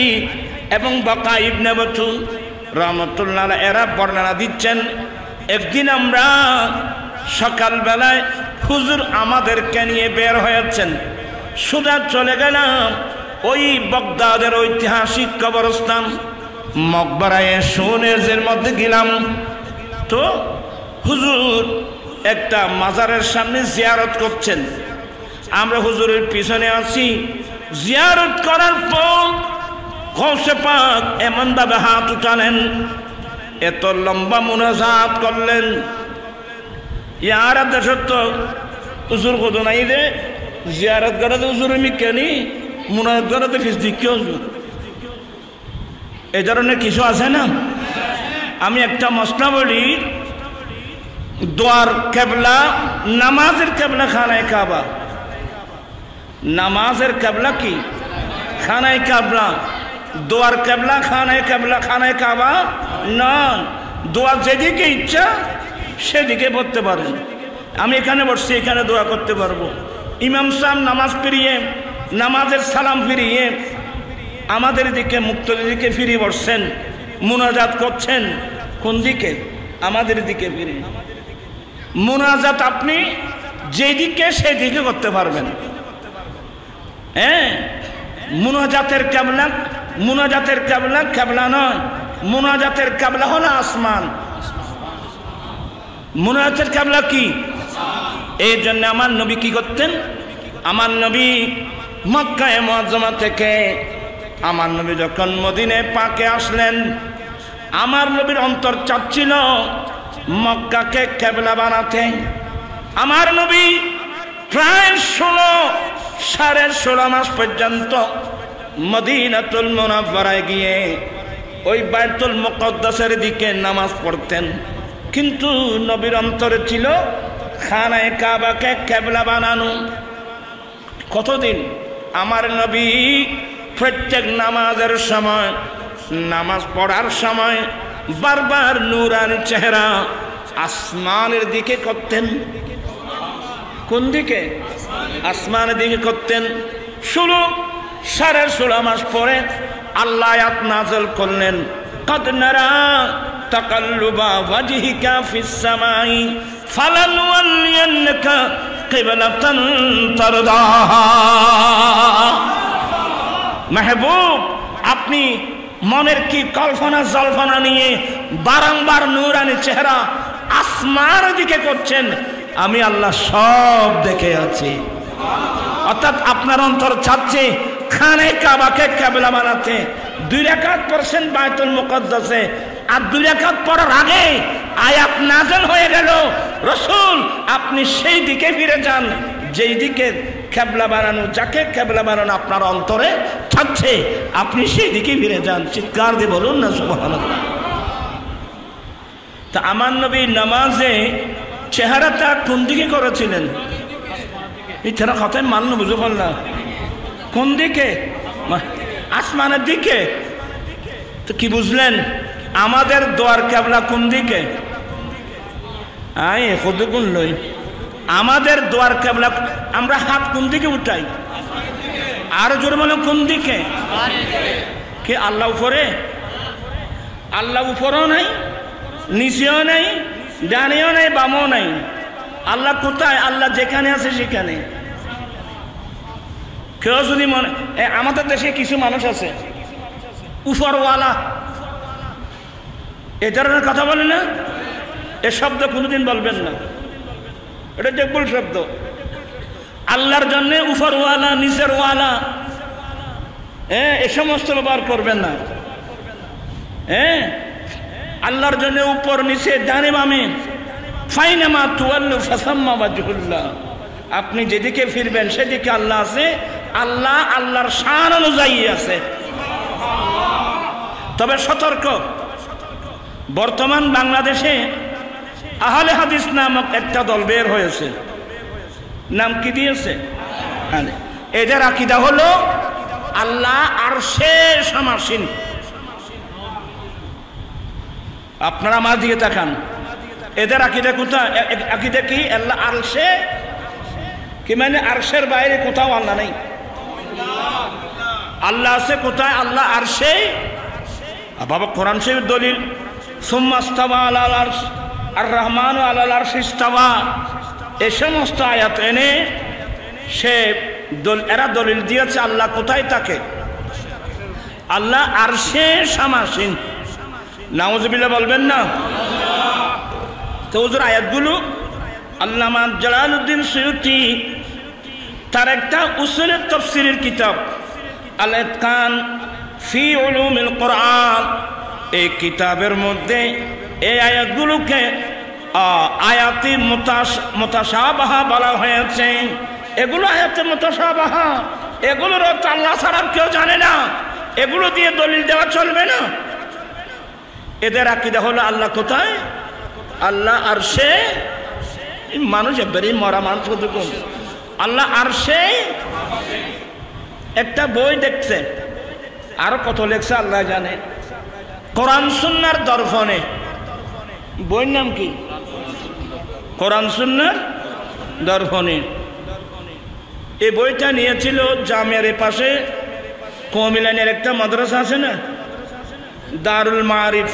এবং বাকা ইবনে বতু রাহমাতুল্লাহ আলাইহি এরা বর্ণনা দিচ্ছেন একদিন আমরা সকালবেলায় হুজুর আমাদেরকে নিয়ে বের হয়েছেন, সোজা চলে গেলাম ওই বাগদাদের ঐতিহাসিক কবরস্থান মকবরায়ে সুনেজের মধ্যে গেলাম। তো হুজুর একটা মাজারের সামনে জিয়ারত করছেন, আমরা হুজুরের পিছনে আছি। জিয়ারত করার পর গৌসে পাক এমনভাবে হাত উঠালেন, এত লম্বা মুনাজাত করলেন, ইয়ার দেশ তো হুজুর কত নাই রে, জিয়ারত করাতে হুজুরের মিকেনি, মুনাজাত করাতে ফিস দিকে হুজুর, এই ধরনের কিছু আছে না? আমি একটা মশলা বলি, দোয়ার কেবলা, নামাজের কেবলা খানায় কাবা। নামাজের কেবলা কি? খানায় কাবলা। দোয়ার কেবলা খানায় কেবলা, খানায় কাবা নয়। দোয়া যেদিকে ইচ্ছা সেদিকে পড়তে পারেন। আমি এখানে বসছি, এখানে দোয়া করতে পারবো। ইমাম সাহেব নামাজ ফিরিয়ে, নামাজের সালাম ফিরিয়ে আমাদের দিকে, মুক্ত দিকে ফিরিয়ে বসছেন, মুনাজাত করছেন। কোন দিকে? আমাদের দিকে ফিরে। মুনাজাত আপনি যেদিকে সেদিকে করতে পারবেন। হ্যাঁ, মুনাজাতের কেবলা, মুনাজাতের কেবলা কেবলা নয়, মুনাজাতের কেবলা হলো আসমান। মুনাজাতের কেবলা কি? এই জন্য আমার নবী কি করতেন? আমার নবী মক্কায়ে মুআজ্জামা থেকে আমার নবী যখন মদিনে পাকে আসলেন, আমার নবীর অন্তর চাচ্ছিল মক্কাকে কেবলা বানাতে। আমার নবী প্রায় 16.5 মাস পর্যন্ত মদিনাতুল মুনাওয়ারায় গিয়ে ওই বাইতুল মুকদ্দাসের দিকে নামাজ পড়তেন, কিন্তু নবীর অন্তরে ছিল খানায়ে কাবাকে কেবলা বানানো। কতদিন? আমার নবী প্রত্যেক নামাজের সময়, নামাজ পড়ার সময় বারবার নূরানি চেহারা আসমানের দিকে করতেন। কোন দিকে? আসমানের দিকে করতেন। 16.5 মাস পরে আল্লাহ আয়াত নাযিল করলেন, قد نرى تقلب وجهك في السماء فلنولينك قبلة ترضاها। মেহবুব, আপনি মনের কি কল্পনা জল্পনা নিয়ে বারংবার নূরানি চেহারা আসমানের দিকে করছেন, আমি আল্লাহ সব দেখে আছি। অর্থাৎ আপনার অন্তর চাচ্ছে খানায়ে কাবাকে কেবলা বানাতে। 2 রাকাত পড়ছেন বাইতুল মুকদ্দাসে, আর 2 রাকাত পড়ার আগে আয়াত নাযিল হয়ে গেল, রাসূল আপনি সেই দিকে ফিরে যান যেই দিকে কেবলা বানানো, যাকে কেবলা বানানো আপনার অন্তরে চাচ্ছে, আপনি সেই দিকে ফিরে যান। চিৎকার দিয়ে বলুন না সুবহানাল্লাহ। তা আমার নবী নামাজে চেহারাটা কোন দিকে করেছিলেন? এছাড়া কথায় মান্য বুঝে না, কোন দিকে? আসমানের দিকে। তো কি বুঝলেন? আমাদের দোয়ার কেবলা কোন দিকে? আয় খুদে কোন লই, আমাদের দোয়ার কেবলা, আমরা হাত কোন দিকে উঠাই? আরো জোরে বলো, কোন দিকে? কি আল্লাহ উপরে? আল্লাহ উপরেও নাই, নিচেও নাই, ডানেও নাই, বামও নাই। আল্লাহ কোথায়? আল্লাহ যেখানে আছে সেখানে। কেউ যদি মনে, আমাদের দেশে কিছু মানুষ আছে উপরওয়ালা, এ ধরনের কথা বলে না, এ শব্দ কোনোদিন বলবেন না, এটা যে ভুল শব্দ। আল্লাহর জন্য উপরওয়ালা, নিচের ওয়ালা, এ সমস্ত ব্যবহার করবেন না। আল্লাহর জন্য উপর নিচে ডানে বামে, ফাইনামা তুওয়াল্লু ফাসাম্মা ওয়াজহুল্লাহ, আপনি যেদিকে ফিরবেন সেদিকে আল্লাহ আছে। আল্লাহ আল্লাহর শান অনুযায়ী আছে। তবে সতর্ক, বর্তমান বাংলাদেশে আহলে হাদিস নামক একটা দল বের হয়েছে। নাম কি দিয়েছে? এদের আকীদা হলো আল্লাহ আরশে সমাসীন। আপনারা আমার দিকে তাকান, এদের আকীদা কোথায়? আকীদা কি? আল্লাহ আরশে, কি মানে আরশের বাইরে কোথাও আল্লাহ নেই। আল্লাহ আছে কোথায়? আল্লাহ আরশে। বাবা কোরআন শরীফের দলিল, সুম্মা ইস্তাওয়া আলাল আরশ, আর রহমান আলাল আরশি ইস্তাওয়া এই সমস্ত আয়াত এনে এরা দলিল দিয়েছে আল্লাহ কোথায় থাকে, আল্লাহ আরশে সমাসীন। নাউজুবিল্লাহ বলবেন না? তো হুজুর আয়াতগুলো আল্লামা জালালউদ্দিন সুয়ুতি তার একটা উসুলের তাফসীরের কিতাব আল ইতকান ফি উলুমিল কোরআন, এই কিতাবের মধ্যে এই আয়াতগুলোকে আয়াতি মুতাশাবাহা বলা হয়েছে। এগুলো আয়াতে মুতাশাবাহা, এগুলোর অর্থ আল্লাহ ছাড়া কেউ জানে না, এগুলো দিয়ে দলিল দেওয়া চলবে না। এদের আকীদা হলো আল্লাহ কোথায়, আল্লাহ আরশে। মানুষ এবারে মরা মানুষ কতক্ষণ, আল্লাহ আরশে। একটা বই দেখছে, আরো কত লেখছে আল্লাহ জানে, কোরআন সুন্নাহর দর্পণে। বইয়ের নাম কি? কোরআন সুন্নাহর দর্পণে। এই বইটা নিয়েছিল জামিয়ার পাশে কমিলানের একটা মাদ্রাসা আছে না, দারুল মারিফ,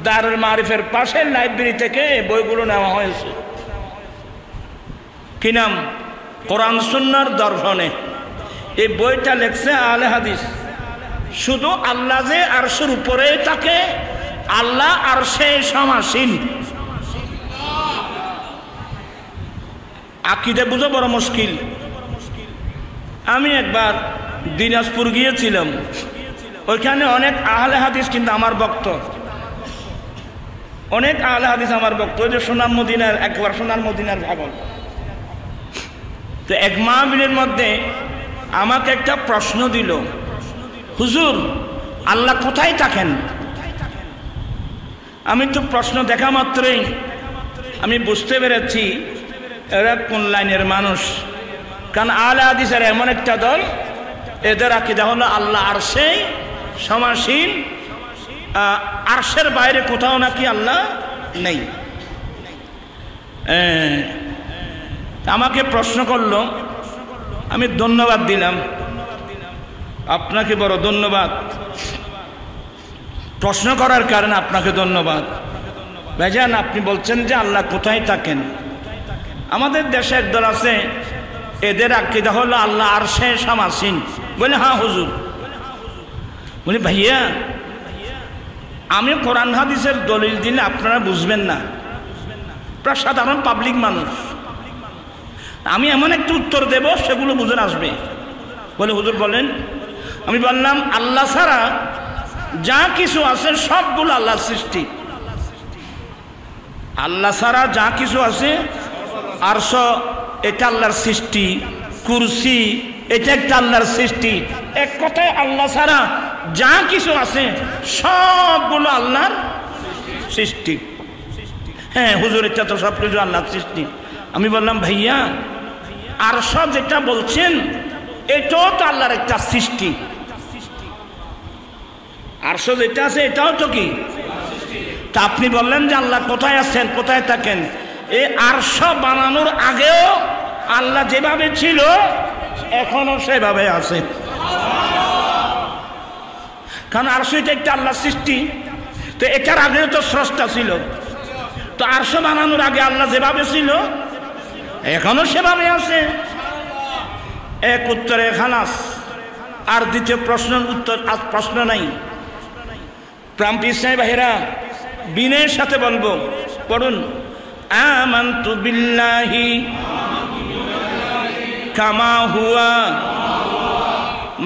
দারুল মারিফের পাশে লাইব্রেরি থেকে বইগুলো নেওয়া হয়েছে। কি নাম? কোরআন সুন্নাহর দর্পণে। এই বইটা লেখছে আহলে হাদিস। শুধু আল্লাহ যে আরশের উপরে থাকে, আল্লাহ আরশে সমাসীন। আকীদা বুঝা বড় মুশকিল। আমি একবার দিনাজপুর গিয়েছিলাম, ওইখানে অনেক আহলে হাদিস কিন্তু আমার ভক্ত, অনেক আহলে হাদিস আমার ভক্ত। ওই যে সোনার মদিনার, একবার সোনার মদিনার ভাবন। তো এক মাহফিলের মধ্যে আমাকে একটা প্রশ্ন দিল, হুজুর আল্লাহ কোথায় থাকেন? আমি তো প্রশ্ন দেখা মাত্রই আমি বুঝতে পেরেছি এরা কোন লাইনের মানুষ। কারণ আহলে হাদিসের এমন একটা দল, এদের আকীদা হলো আল্লাহ আরশে সমাসীন, আরশের বাইরে কোথাও নাকি আল্লাহ নেই। আমাকে প্রশ্ন করলো, আমি ধন্যবাদ দিলাম, আপনাকে বড় ধন্যবাদ, প্রশ্ন করার কারণে আপনাকে ধন্যবাদ। ভাইজান আপনি বলছেন যে আল্লাহ কোথায় থাকেন। আমাদের দেশে একদল আছে, এদের আকীদা হলো আল্লাহ আরশে সমাসীন। বলে হ্যাঁ হুজুর। বলি ভাইয়া আমি কোরআন হাদিসের দলিল দিলে আপনারা বুঝবেন না, আপনারা সাধারণ পাবলিক মানুষ। আমি এমন একটা উত্তর দেব সেগুলো বুঝে আসবে। বলে হুজুর বলেন। আমি বললাম আল্লাহ ছাড়া যা কিছু আছে সবগুলো আল্লাহর সৃষ্টি। আল্লাহ ছাড়া যা কিছু আছে, আরশ এটা আল্লাহর সৃষ্টি, কুরসি এটা একটা আল্লাহর সৃষ্টি। এক কথায় আল্লাহ ছাড়া যা কিছু আছে সবগুলো আল্লাহর সৃষ্টি। হ্যাঁ হুজুর এটা তো সব কিছু আল্লাহর সৃষ্টি। আমি বললাম ভাইয়া আরশ যেটা বলছেন এটাও তো আল্লাহর একটা সৃষ্টি। আরশ যেটা আছে এটাও তো কি? তা আপনি বললেন যে আল্লাহ কোথায় আছেন, কোথায় থাকেন। এই আরশ বানানোর আগেও আল্লাহ যেভাবে ছিল এখনো সেভাবে আছে। কারণ আরশ এটা একটা আল্লাহর সৃষ্টি, তো এটার আগেও তো স্রষ্টা ছিল। তো আরশ বানানোর আগে আল্লাহ যেভাবে ছিল এখনো সেভাবে আছে। এক উত্তরে খালাস, আর দ্বিতীয় প্রশ্নের উত্তর আর প্রশ্ন নাই। প্রাণপ্রিয় সাহেব ভাইরা বিনয়ের সাথে বলবো, পড়ুন আমানতু বিল্লাহি কামা হুয়া,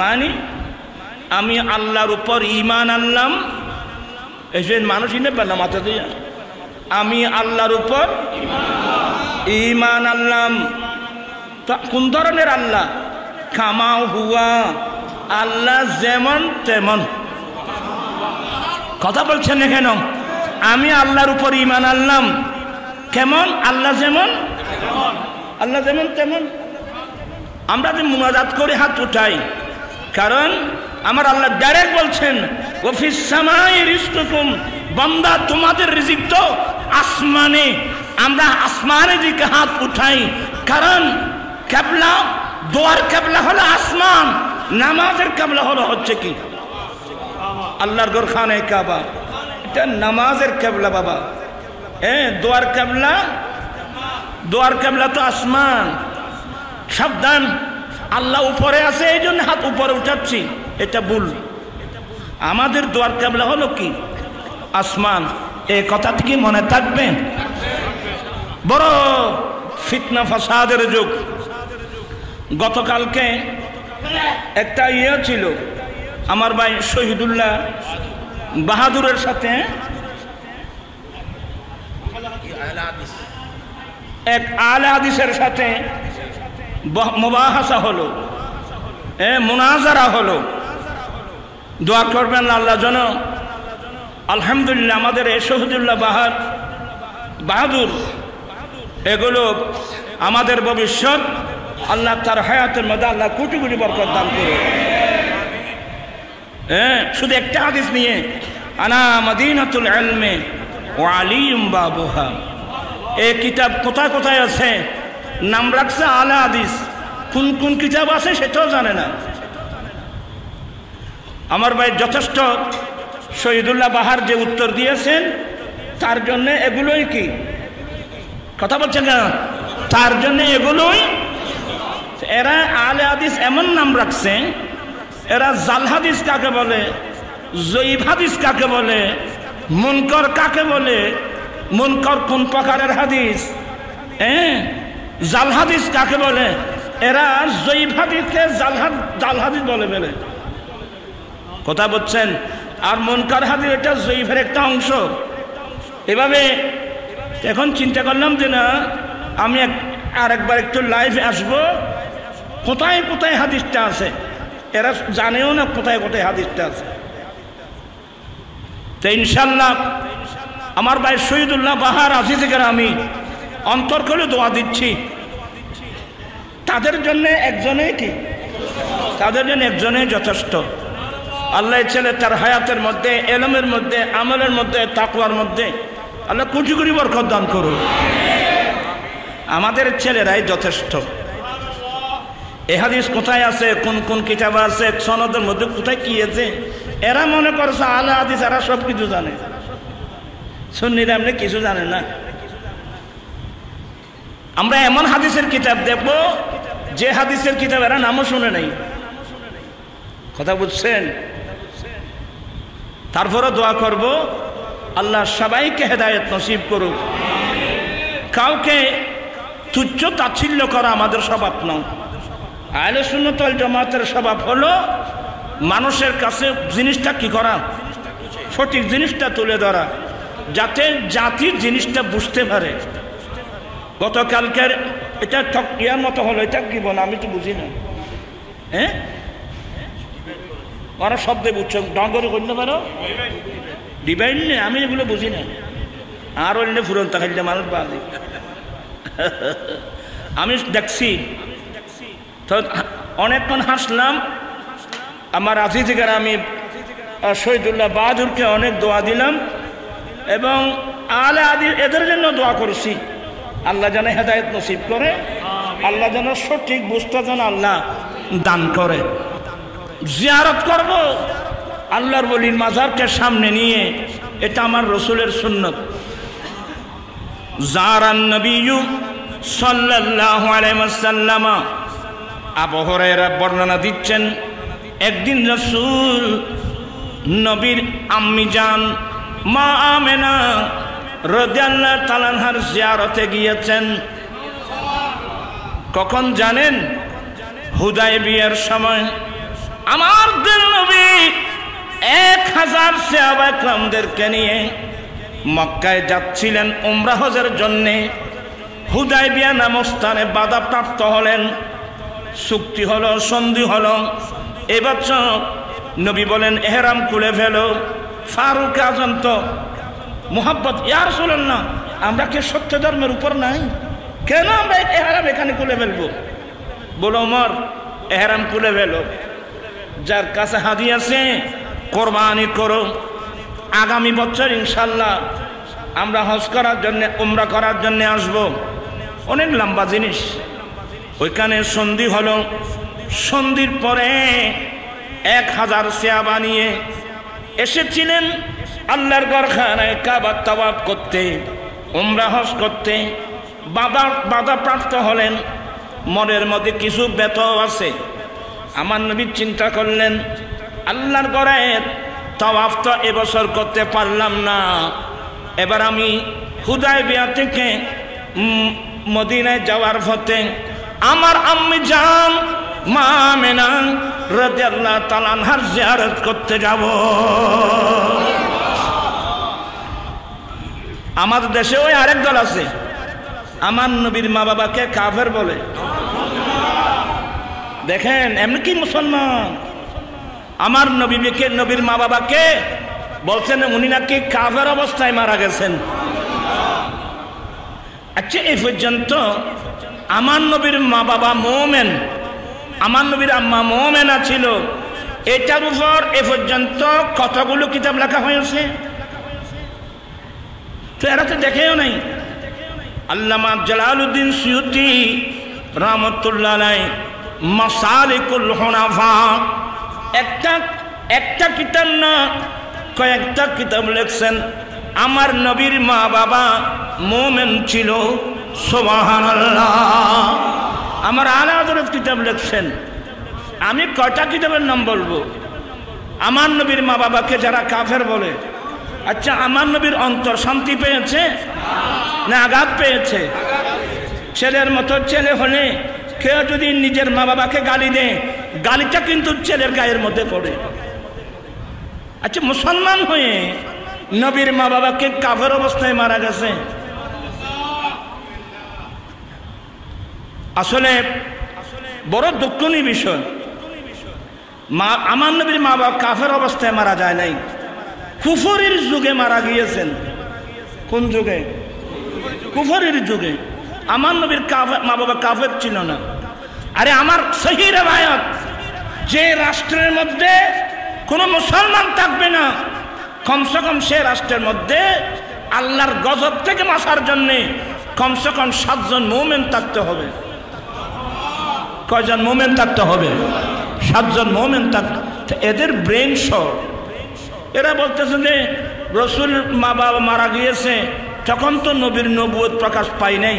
মানে আমি আল্লাহর উপর ঈমান আনলাম। এই মানুষই নেই পেলাম মাথা দিয়ে, আমি আল্লাহর উপর ঈমান আনলাম। কোন ধরনের আল্লাহ? কামা হুয়া, আল্লাহ যেমন তেমন। কথা বলছেন না কেন? আমি আল্লাহর উপর ঈমান আনলাম কেমন? আল্লাহ যেমন, আল্লাহ যেমন তেমন। আমরা যে মুনাজাত করে হাত উঠাই, কারণ আমার আল্লাহ ডাইরেক্ট বলছেন ওয়াফিস সামাই রিজকুকুম, বান্দা তোমাদের রিজিক তো আসমানে। আমরা আসমানের দিকে হাত উঠাই, কারণ কিবলা, দোয়ার কিবলা হলো আসমান, নামাজের কিবলা হলো হচ্ছে কি আল্লাহর ঘর খানে কাবা। এটা নামাজের কিবলা বাবা। দোয়ার কেবলা, দোয়ার কেবলা তো আসমান। সাবধান, আল্লাহ উপরে আছে এই জন্য হাত উপরে উঠাচ্ছি, এটা ভুল। আমাদের দোয়ার কেবলা হলো কি? আসমান। এই কথাটি কি মনে থাকবে? বড় ফিতনা ফাসাদের যুগ। গতকালকে একটা ছিল, আমার ভাই শহীদুল্লাহ বাহাদুরের সাথে এক আলে হাদিসের সাথে মুবাহাসা হলো, মুনাজারা হলো। দোয়া করবেন আল্লাহ যেন আলহামদুলিল্লাহ আমাদের এই শহীদুল্লাহ বাহাদুর এগুলো আমাদের ভবিষ্যৎ আল্লাহ তার হায়াতের মধ্যে আল্লাহ কোটি কোটি বরকত দান করে। শুধু একটা হাদিস নিয়ে, আনা মদিনাতুল ইলমি ওয়া আলিয়ুম বাবুহা। এই কিতাব কোথায় কোথায় আছে, নাম রাখছে আলা হাদিস, কোন কোন কিতাব আছে সেটাও জানে না। আমার ভাই যথেষ্ট শহীদুল্লাহ বাহার যে উত্তর দিয়েছেন তার জন্য এগুলোই কি কথা বলছেন না, তার জন্য এগুলোই। এরা আলে হাদিস এমন নাম রাখছে, এরা জাল হাদিস কাকে বলে, জয়ীব হাদিস কাকে বলে, মুনকর কাকে বলে, মুনকর কোন প্রকারের হাদিস, জাল হাদিস কাকে বলে, এরা জয়ীব হাদিসকে জাল হাদিস বলে বলে কথা বলছেন। আর মুনকার হাদিস এটা জয়ীফের একটা অংশ। এভাবে এখন চিন্তা করলাম যে না, আমি আরেকবার একটু লাইভে আসবো, কোথায় কোথায় হাদিসটা আছে। এরা জানেও না কোথায় কোথায় হাদিসটা আছে। তো ইনশাল্লাহ আমার ভাই শহীদুল্লাহ বাহার আজিজের আমি অন্তর করে দোয়া দিচ্ছি। তাদের জন্য একজনেই কি, তাদের জন্য একজনেই যথেষ্ট। আল্লাহ ছেলে তার হায়াতের মধ্যে, এলমের মধ্যে, আমলের মধ্যে, তাকওয়ার মধ্যে আল্লাহ কোটি কোটি বরকত দান করুন। আমাদের ছেলেরাই যথেষ্ট। এ হাদিস কোথায় আছে, কোন কোন কিতাব আছে, সনদের মধ্যে কোথায় কি আছে, এরা মনে করছে আলে হাদিস, এরা সব কিছু জানে। সুন্নিরা এমনি কিছু জানে না। আমরা এমন হাদিসের কিতাব দেখব যে হাদিসের কিতাব এরা নামও শুনে নাই। কথা বুঝছেন? তারপরে দোয়া করব আল্লাহ সবাইকে হেদায়েত নসিব করুক। কাউকে তুচ্ছ তাচ্ছিল্য করা আমাদের স্বভাব নয়। আহলে সুন্নাত ওয়াল জামাতের স্বভাব হলো মানুষের কাছে জিনিসটা কি করা, সঠিক জিনিসটা তুলে ধরা, যাতে জাতির জিনিসটা বুঝতে পারে। গতকালকের এটা ঠকিয়ার মতো হলো, এটা কি বল আমি তো বুঝি না। ওরা শব্দে বুঝছো, ডঙ্গরে করতে পারো ডিভাইড নেই, আমি এগুলো বুঝি না। আর অন্য ফুরন তাকাইলে মানুষ বাদে আমি দেখছি তো অনেকক্ষণ হাসলাম। আমার আজিজের আমি শহীদুল্লাহ বাহাদুরকে অনেক দোয়া দিলাম এবং আলে হাদিস এদের জন্য দোয়া করছি। আল্লাহ যেন হেদায়েত নসিব করে, আল্লাহ যেন সঠিক বুঝতে যেন আল্লাহ দান করে। জিয়ারত করব আল্লাহর ওলির মাজারকে সামনে নিয়ে, এটা আমার রসুলের সুন্নত। জারান নবিয়্যু সাল্লাল্লাহু আলাইহি ওয়াসাল্লাম, আবু হুরায়রা বর্ণনা দিচ্ছেন, একদিন রাসূল নবীর আম্মি জান মা আমেনা রাদিয়াল্লাহু তাআলা আনহার জিয়ারতে গিয়েছেন। কখন জানেন? হুদায়বিয়ার সময়। আমার নবী 1000 সাহাবা کرامদেরকে নিয়ে মক্কায় যাচ্ছিলেন উমরা হজের জন্য। হুদায়বিয়া নামক স্থানে বাধাপ্রাপ্ত হলেন, চুক্তি হলো, সন্ধি হলো। এবছর নবী বলেন এহরাম খুলে ফেলো। ফারুক আজম তো মুহাব্বত, ইয়া রাসূলুল্লাহ আমরা কি সত্য ধর্মের উপর নাই, কেন আমরা এহরাম এখানে খুলে ফেলবো? বলো ওমর এহরাম খুলে ফেলো, যার কাছে হাদি আছে কোরবানি করো। আগামী বছর ইনশাল্লাহ আমরা হজ করার জন্য, উমরা করার জন্য আসবো। অনেক লম্বা জিনিস। ওইখানে সন্ধি হলো। সন্ধির পরে 1000 সাহাবা নিয়ে এসেছিলেন আল্লাহর ঘরখানায় কাবা তাওয়াফ করতে। উমরা হজ করতে বাধাপ্রাপ্ত হলেন, মনের মধ্যে কিছু ব্যথ আছে। আমার নবী চিন্তা করলেন, আল্লাহর ঘরের তাওয়াফ তো এবছর করতে পারলাম না, এবার আমি হুদায়বিয়া থেকে মদিনায় যাওয়ার পথে আমার আম্মি জান মা আমেনা রাদিয়াল্লাহু তাআলা আনহার জিয়ারত করতে যাব। আমাদের দেশে ওই আরেক দল আছে, আমার নবীর মা বাবাকে কাফের বলে। দেখেন এমনি কি মুসলমান, আমার নবীর মা বাবাকে বলছেন উনি নাকি কাফের অবস্থায় মারা গেছেন। আচ্ছা, এই পর্যন্ত আমার নবীর মা বাবা মোমেন, আমার নবীর আম্মা মোমেনা ছিল, এটার উপর এ পর্যন্ত কতগুলো কিতাব লেখা হয়েছে, তো এরা তো দেখেও নাই। আল্লামা জালালউদ্দিন সুয়ুতি রাহমাতুল্লাহ আলাইহি মাসালিকুল হুনাফা একটা কিতাব না কয়েকটা কিতাব লিখছেন। আমার নবীর মা বাবা মোমেন ছিল, সুবহানাল্লাহ। আমার আলা হযরত কিতাব লিখছেন, আমি কয়টা কিতাবের নাম বলবো। আমার নবীর মা বাবাকে যারা কাফের বলে, আচ্ছা আমার নবীর অন্তর শান্তি পেয়েছে না আঘাত পেয়েছে? ছেলের মতো ছেলে হলে কেউ যদি নিজের মা বাবাকে গালি দেয়, গালিটা কিন্তু ছেলের গায়ের মধ্যে পড়ে। আচ্ছা, মুসলমান হয়ে নবীর মা বাবাকে কাফের অবস্থায় মারা গেছে। আসলে বড় দুঃখনীয় বিষয়, আমার নবীর মা বাবা কাফের অবস্থায় মারা যায় নাই, কুফরের যুগে মারা গিয়েছেন। কোন যুগে? কুফরের যুগে। আমার নবীর মা বাবা কাফের ছিল না। আরে আমার সহিহ riwayat, যে রাষ্ট্রের মধ্যে কোনো মুসলমান থাকবে না, কমসে কম সে রাষ্ট্রের মধ্যে আল্লাহর গজব থেকে বাঁচার জন্য কমসে কম 7 জন মুমিন থাকতে হবে। কয়জন মুমিন থাকতে হবে? 7 জন মুমিন থাকতে। এদের ব্রেন শর্ট। এরা বলতেছে যে রসুল মা বাবা মারা গিয়েছে, তখন তো নবীর নবুয়ত প্রকাশ পাই নাই।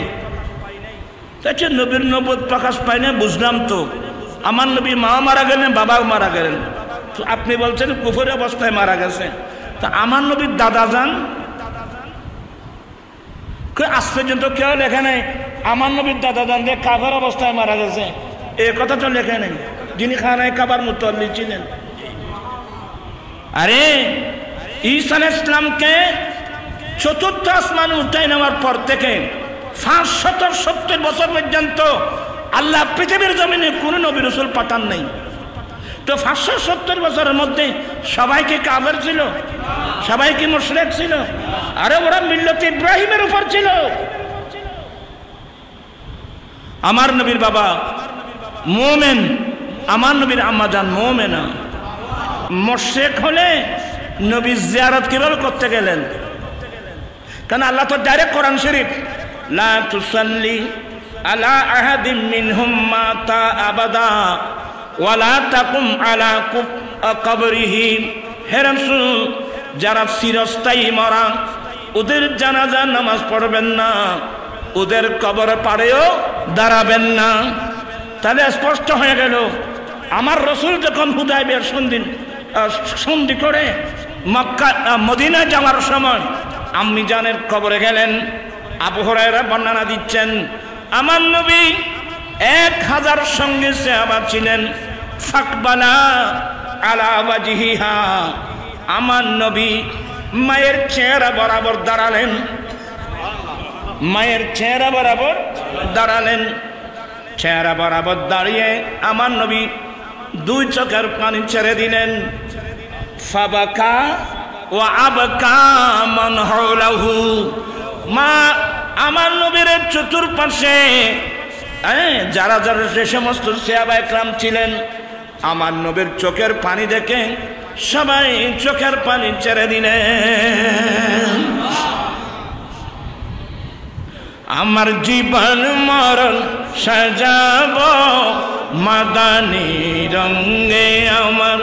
আচ্ছা, নবীর নবুয়ত প্রকাশ পাই নাই বুঝলাম, তো আমার নবী মা মারা গেলেন, বাবা মারা গেলেন, তো আপনি বলছেন কুফরের অবস্থায় মারা গেছে। তা আমার নবীর দাদা যান আজ পর্যন্ত কেউ লেখে নাই আমার নবীর দাদা যান যে কাফের অবস্থায় মারা গেছে, এ কথা তো লেখে নেই, যিনি খানায় কাবার মুতাল্লি ছিলেন। আরে ঈসা আলাইহিস সালামকে চতুর্থ আসমানে উঠাই নেওয়ার পর থেকে 570 বছর পর্যন্ত আল্লাহ পৃথিবীর জমিনে কোনো নবী রাসূল পাঠান নাই। তো 570 বছরের মধ্যে সবাই কি কাফের ছিল? সবাই কি মুশরিক ছিল? আরে ওরা মিল্লাত ইব্রাহিমের উপর ছিল। আমার নবীর বাবা মুমিন, আমার নবীর আম্মা জান মুমিনা। মুশরিক হলে নবী জিয়ারত কিভাবে করতে গেলেন? কারণ আল্লাহ তো ডাইরেক্ট কোরআন শরীফ, লা তুসাল্লি আলা আহাদিম মিনহুম মাতা আবাদা ওয়ালা তাকুম আলা কবরিহি। হে রাসূল, যারা চিরস্থায়ী মরা ওদের জানাজা নামাজ পড়বেন না, ওদের কবর পাড়েও দাঁড়াবেন না। তাহলে স্পষ্ট হয়ে গেল আমার রসুল যখন হুদায়বিয়ার সন্ধি করে মক্কা মদিনা যাওয়ার সময় আম্মি জানের কবরে গেলেন। আবু হুরায়রা বর্ণনা দিচ্ছেন, আমার নবী 1000 সঙ্গে সাহাবা ছিলেন। ফাকবালা আলা ওয়াজহিহা, আমার নবী মায়ের চেহারা বরাবর দাঁড়ালেন, মায়ের চেহারা বরাবর দাঁড়ালেন। চেহারা বরাবর দাঁড়িয়ে আমার নবী 2 চোখের পানি ছেড়ে দিলেন। ফাবাকা ওয়া আবকা মান হাওলাহু, মা আমার নবীর চতুর্পাশে যারা যারা যে সমস্ত সাহাবা একরাম ছিলেন, আমার নবীর চোখের পানি দেখে সবাই চোখের পানি ছেড়ে দিলেন। আমার জীবন মরণ সাজাব মাদানী রঙে, আমার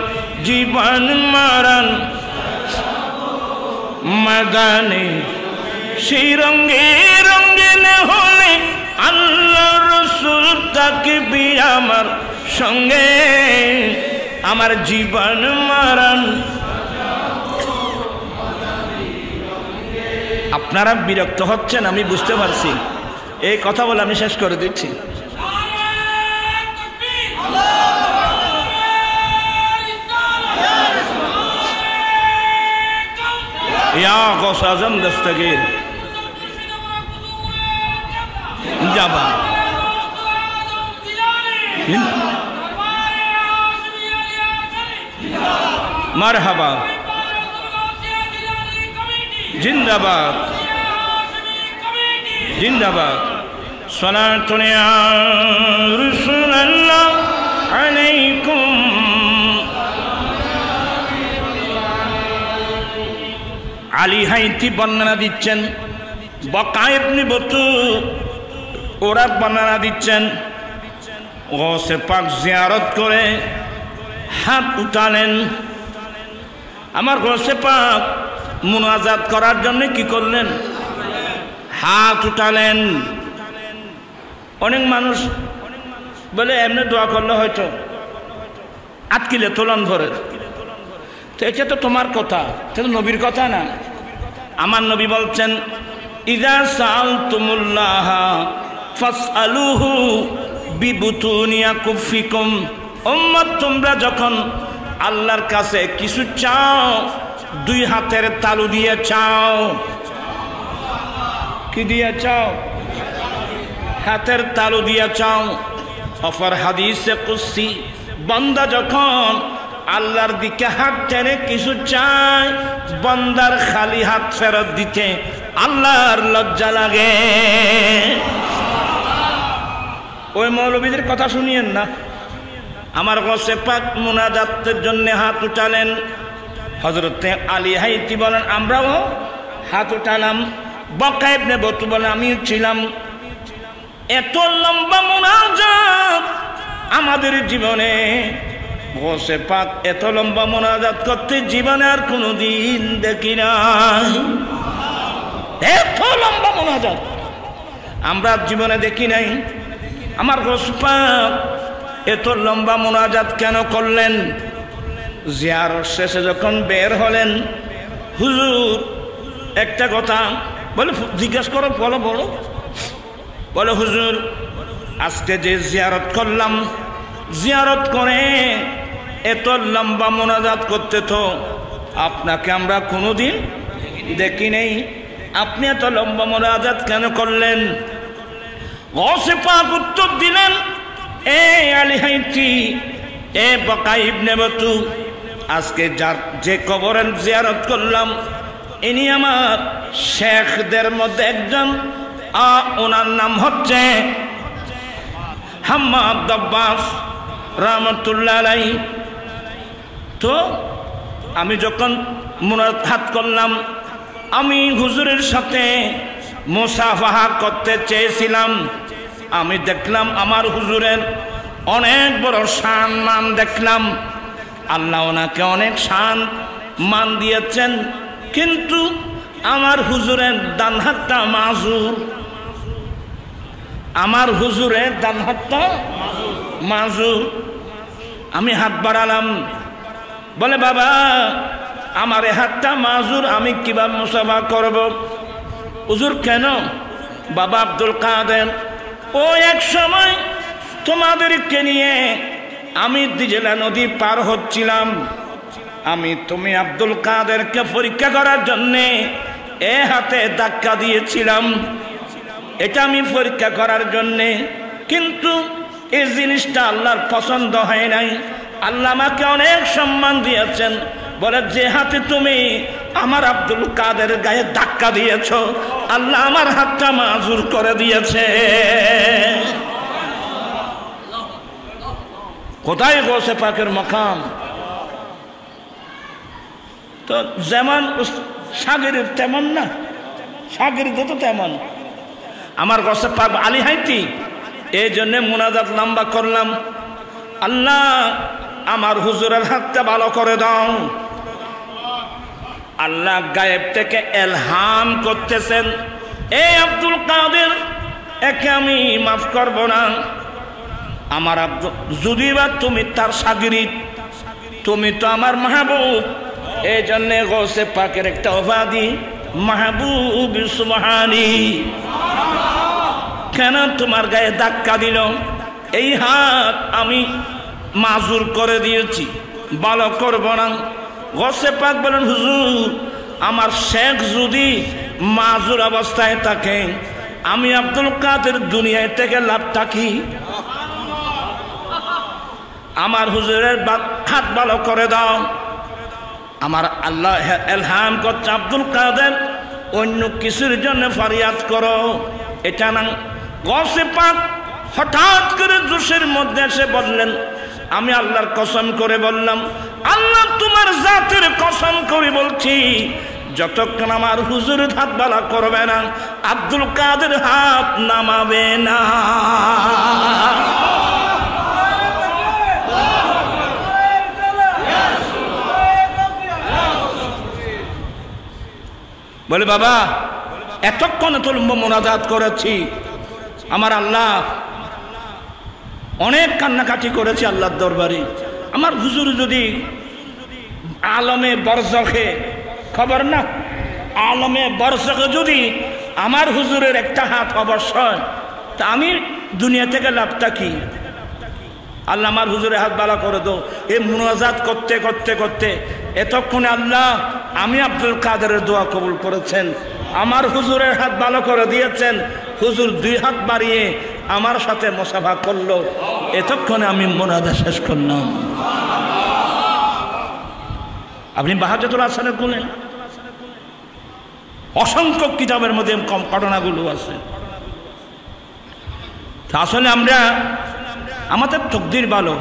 জীবন মরণ মাদানী সেই রঙে রঙিন হলে আল্লাহ রাসূল থাকবি আমার সঙ্গে, আমার জীবন মারান। আপনারা বিরক্ত হচ্ছেন আমি বুঝতে পারছি, এই কথা বলে আমি শেষ করে দিচ্ছি। ইয়া গৌস আজম দস্তগীর জিন্দাবাদ, মারহাবা, জিন্দাবাদ জিন্দাবাদ। সালাতুন ইয়া রাসূলুল্লাহ আলাইকুম। আলী হাইতি বর্ণনা দিচ্ছেন, বকা ইবনে বতুর ওরা বর্ণনা দিচ্ছেন, গৌসে পাক জিয়ারত করে হাত উঠালেন। আমার গৌসে পাক মুনাজাত করার জন্য কি করলেন? হাত উঠালেন। অনেক মানুষ বলে এমনি দোয়া করলে হয়তো আটকিলে তোলন ধরে, তো এটা তো তোমার কথা, এটা তো নবীর কথা না। আমার নবী বলছেন, ইযা সাআলতুমুল্লাহ ফাসআলুহু বিবুতুনি আকুফিকুম। উম্মত, তোমরা যখন আল্লাহর কাছে কিছু চাও, দুই হাতের তালু দিয়ে চাও। কি দিয়ে চাও? হাতের তালু দিয়ে চাও। অফর হাদিসে কুদসি, বান্দা যখন আল্লাহর দিকে হাত টেনে কিছু চায়, বান্দার খালি হাত ফেরত দিতে আল্লাহর লজ্জা লাগে। ওই মৌলবীদের কথা শুনিয়েন না। আমার গৌসে পাক মুনাজাতের জন্য হাত উঠালেন। হযরতে আলী হাইতি বলেন, আমরাও হাত উঠালাম। বকা ইবনে বতু বলেন, আমিও ছিলাম। এত লম্বা মুনাজাত আমাদের জীবনে, গৌসে পাক এত লম্বা মুনাজাত করতে জীবনে আর কোনোদিন দেখি নাই। এত লম্বা মুনাজাত আমরা জীবনে দেখি নাই। আমার গৌসে পাক এত লম্বা মুনাজাত কেন করলেন? জিয়ারত শেষে যখন বের হলেন, হুজুর একটা কথা বলে, জিজ্ঞাসা করো, বলো বলো। বলে, হুজুর আজকে যে জিয়ারত করলাম, জিয়ারত করে এত লম্বা মুনাজাত করতে তো আপনাকে আমরা কোনোদিন দেখি নেই, আপনি এত লম্বা মুনাজাত কেন করলেন? গৌসে পাক উত্তর দিলেন, এ আলী হাইতি, এ বকা ইবনে বতু, আজকে যার যে কবরের জিয়ারত করলাম, ইনি আমার শেখদের মধ্যে একজন। ওনার নাম হচ্ছে হাম্মাদ আব্বাস রাহমাতুল্লাহ আলাইহি। তো আমি যখন মুনাজাত করলাম, আমি হুজুরের সাথে মুসাফাহা করতে চেয়েছিলাম। আমি দেখলাম আমার হুজুরের অনেক বড় শান মান দেখলাম। আল্লাহ ওনাকে অনেক শান মান দিয়েছেন, কিন্তু আমার হুজুরের ডান হাতটা মাজুর। আমার হুজুরের ডান হাতটা মাজুর। আমি হাত বাড়ালাম। বলে, বাবা আমার এই হাতটা মাজুর, আমি কিভাবে মুসাফা করব? হুজুর কেন? বাবা আব্দুল কাদের, ও এক সময় তোমাদেরকে নিয়ে আমি দিজলা নদী পার হচ্ছিলাম। তুমি আব্দুল কাদেরকে পরীক্ষা করার জন্যে এ হাতে ধাক্কা দিয়েছিলাম। এটা আমি পরীক্ষা করার জন্যে, কিন্তু এই জিনিসটা আল্লাহর পছন্দ হয় নাই। আল্লাহ আমাকে অনেক সম্মান দিয়েছেন। বলে, যে হাতে তুমি আমার আব্দুল কাদের গায়ে ধাক্কা দিয়েছ, আল্লাহ আমার হাতটা মাজুর করে দিয়েছে। কোথায় গৌসে পাকের মাকাম? তো যেমন সাগরের তেমন না, সাগরিদ তো তেমন। আমার গৌসে পাক আলী হাইতি, এই জন্যে মুনাজাত লম্বা করলাম। আল্লাহ আমার হুজুরের হাতটা ভালো করে দাও। আল্লাহ গায়েব থেকে এলহাম করতেছেন, এই আব্দুল কাদের, একে আমি মাফ করব না। আমার যদি বা তুমি তার শাগিরিদ, তুমি তো আমার মাহবুব, এই জন্যে গৌসে পাকের একটা উপাধি মাহবুব সুবহানি। কেন তোমার গায়ে ধাক্কা দিল? এই হাত আমি মাজুর করে দিয়েছি, ভালো করব না। গৌসে পাক বলেন, হুজুর আমার শেখ যদি মাজুর অবস্থায় থাকে, আমি আব্দুল কাদের দুনিয়ায় থেকে লাভটা কি? আমার হুজুরের হাত ভালো করে দাও। আমার আল্লাহ এলহাম করছে, আব্দুল কাদের অন্য কিছুর জন্য ফরিয়াদ করো, এটা না। গৌসে পাক হঠাৎ করে জোশের মধ্যে এসে বললেন, আমি আল্লাহর কসম করে বললাম, আল্লাহ তোমার জাতের কসম করে বলছি, যতক্ষণ আমার হুজুরের হাত বালা করবে না, আব্দুল কাদের হাত নামাবে না। বলে বাবা এতক্ষণ তো মোনাজাত করেছি, আমার আল্লাহ অনেক কান্নাকাটি করেছি আল্লাহর দরবারে। আমার হুজুর যদি আলমে বরজখে, খবর না, আলমে বরজখে যদি আমার হুজুরের একটা হাত অবশ্যই, তা আমি দুনিয়া থেকে লাভটা কি? আল্লাহ আমার হুজুরের হাত বালা করে দো। এই মুনাজাত করতে করতে করতে এতক্ষণে আল্লাহ আমি আব্দুল কাদেরের দোয়া কবুল করেছেন, আমার হুজুরের হাত ভালো করে দিয়েছেন। হুজুর দুই হাত বাড়িয়ে আমার সাথে মুসাফা করলো, এতক্ষণে আমি মুনাজাত শেষ করলাম। আপনি বাহাজাতুল হাসানে বলেন, অসংখ্য কিতাবের মধ্যে কম ঘটনাগুলো আছে। আসলে আমরা আমাদের তকদির ভালো,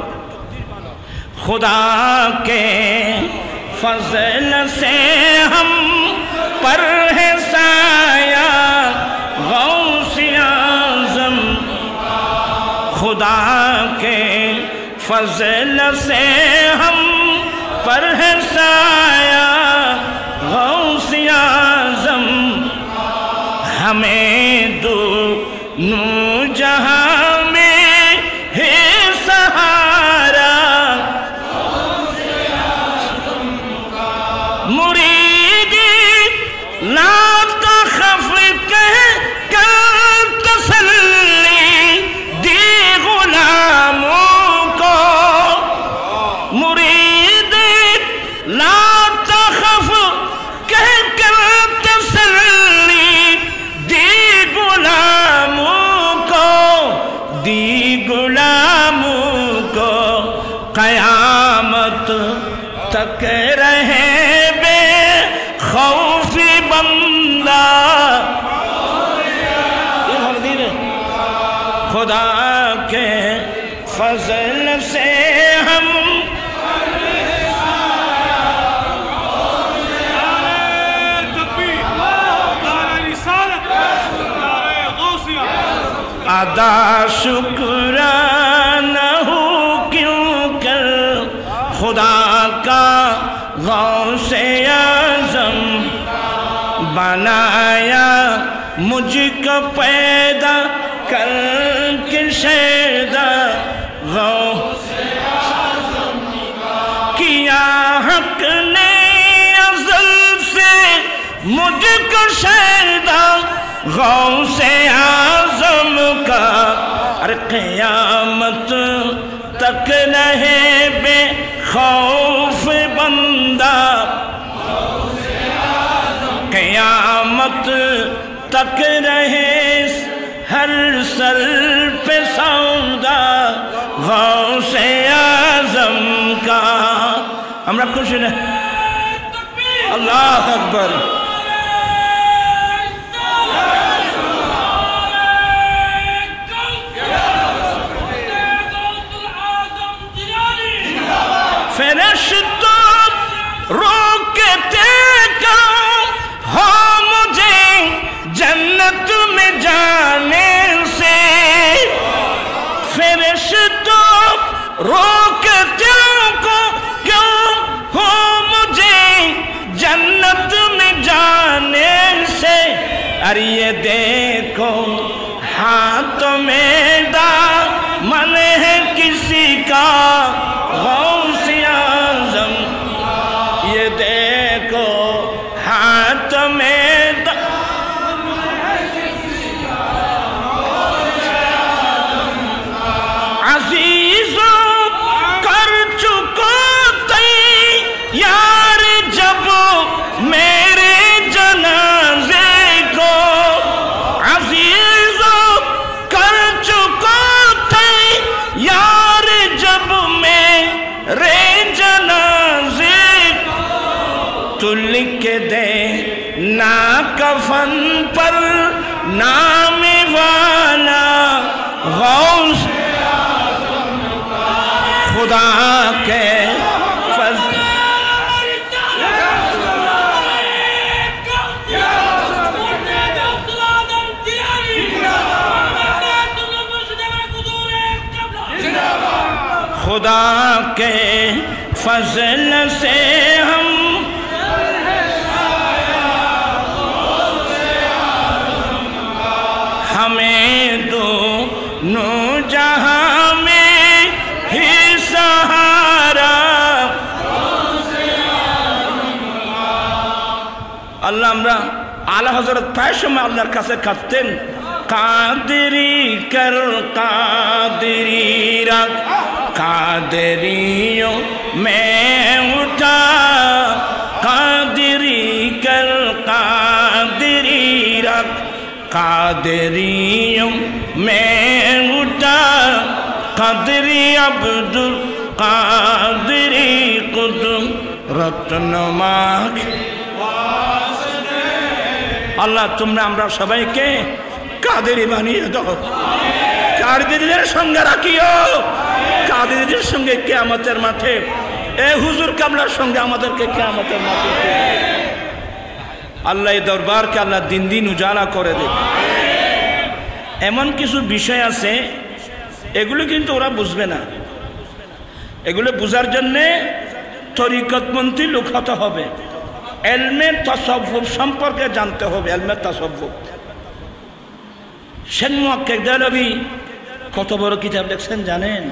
खुदा के फजल से हम पर है साया गौसे आज़म, खुदा के फजल से हम पर है साया गौसे आज़म, हमें दोनों जहां में है सहारा, मुरीदी ला तखफ कह कर तसल्ली दी गुलामों को, मुरीदी ला तखफ कह कर तसल्ली दी गुलामों को, दी गुलामों को क़यामत तक रहे बे खौफी बंदा, खुदा के फजल से हम अदा शुक्राना हूँ क्यों कर खुदा का गौसे आज़म बनाया मुझको पैदा करके शैदा गौसे आज़म किया हक ने अज़ल से मुझको शैदा गौसे आज़म का, अरे क़यामत तक रहे बे खौफ बंदा, क़यामत तक रहे हर सर पे सौदा गौसे आज़म का। हमरा खुशी न, अल्लाह अकबर। फरिश्तों रोकते क्यों हो मुझे जन्नत में जाने से, फरिश्तों रोकते क्यों हो मुझे जन्नत में जाने से, अरे ये देखो हाथ में दामन है किसी का गौसे आज़म, ये देखो हाथ में अज़ीज़ों कर चुको तैयार जब मेरे जनाजे को, अज़ीज़ों कर चुको तैयार जब मेरे जनाजे को, तू लिख के दे ना कफन पर नाम वाला गौस खुदा के फज़ल। खुदा के फज़ल से हम हमें दोनों जहां में ही सहारा। আল্লাহ আমরা আলা হযরত প্রায় সময় আল্লাহর কাছে কাঁদতেন, কাদেরি কর কাদেরি রাখ कादरियों मैं उठा, कादरी कर कादरी रख कादरियों मैं उठा, कादरी अब्दुल कादरी कुदरत नुमा। আল্লাহ তোমরা আমরা সবাইকে কাদেরি বানিয়ে দাও, কাদেরীদের সঙ্গে রাখিও, কাদেরীদের সঙ্গে কিয়ামতের মাঠে এ হুজুর কামলার সঙ্গে আমাদেরকে কিয়ামতের মাঠে আল্লাহ এই দরবারকে আল্লাহ দিন দিন উজালা করে দেবে। এমন কিছু বিষয় আছে এগুলো কিন্তু ওরা বুঝবে না, এগুলো বুঝার জন্যে তরিকতপন্থী লোক হতে হবে, ইলমে তাসাউফ সম্পর্কে জানতে হবে, ইলমে তাসাউফ। শেখ মুহাক্কিক দেহলভী কত বড় কিতাব লিখছেন জানেন?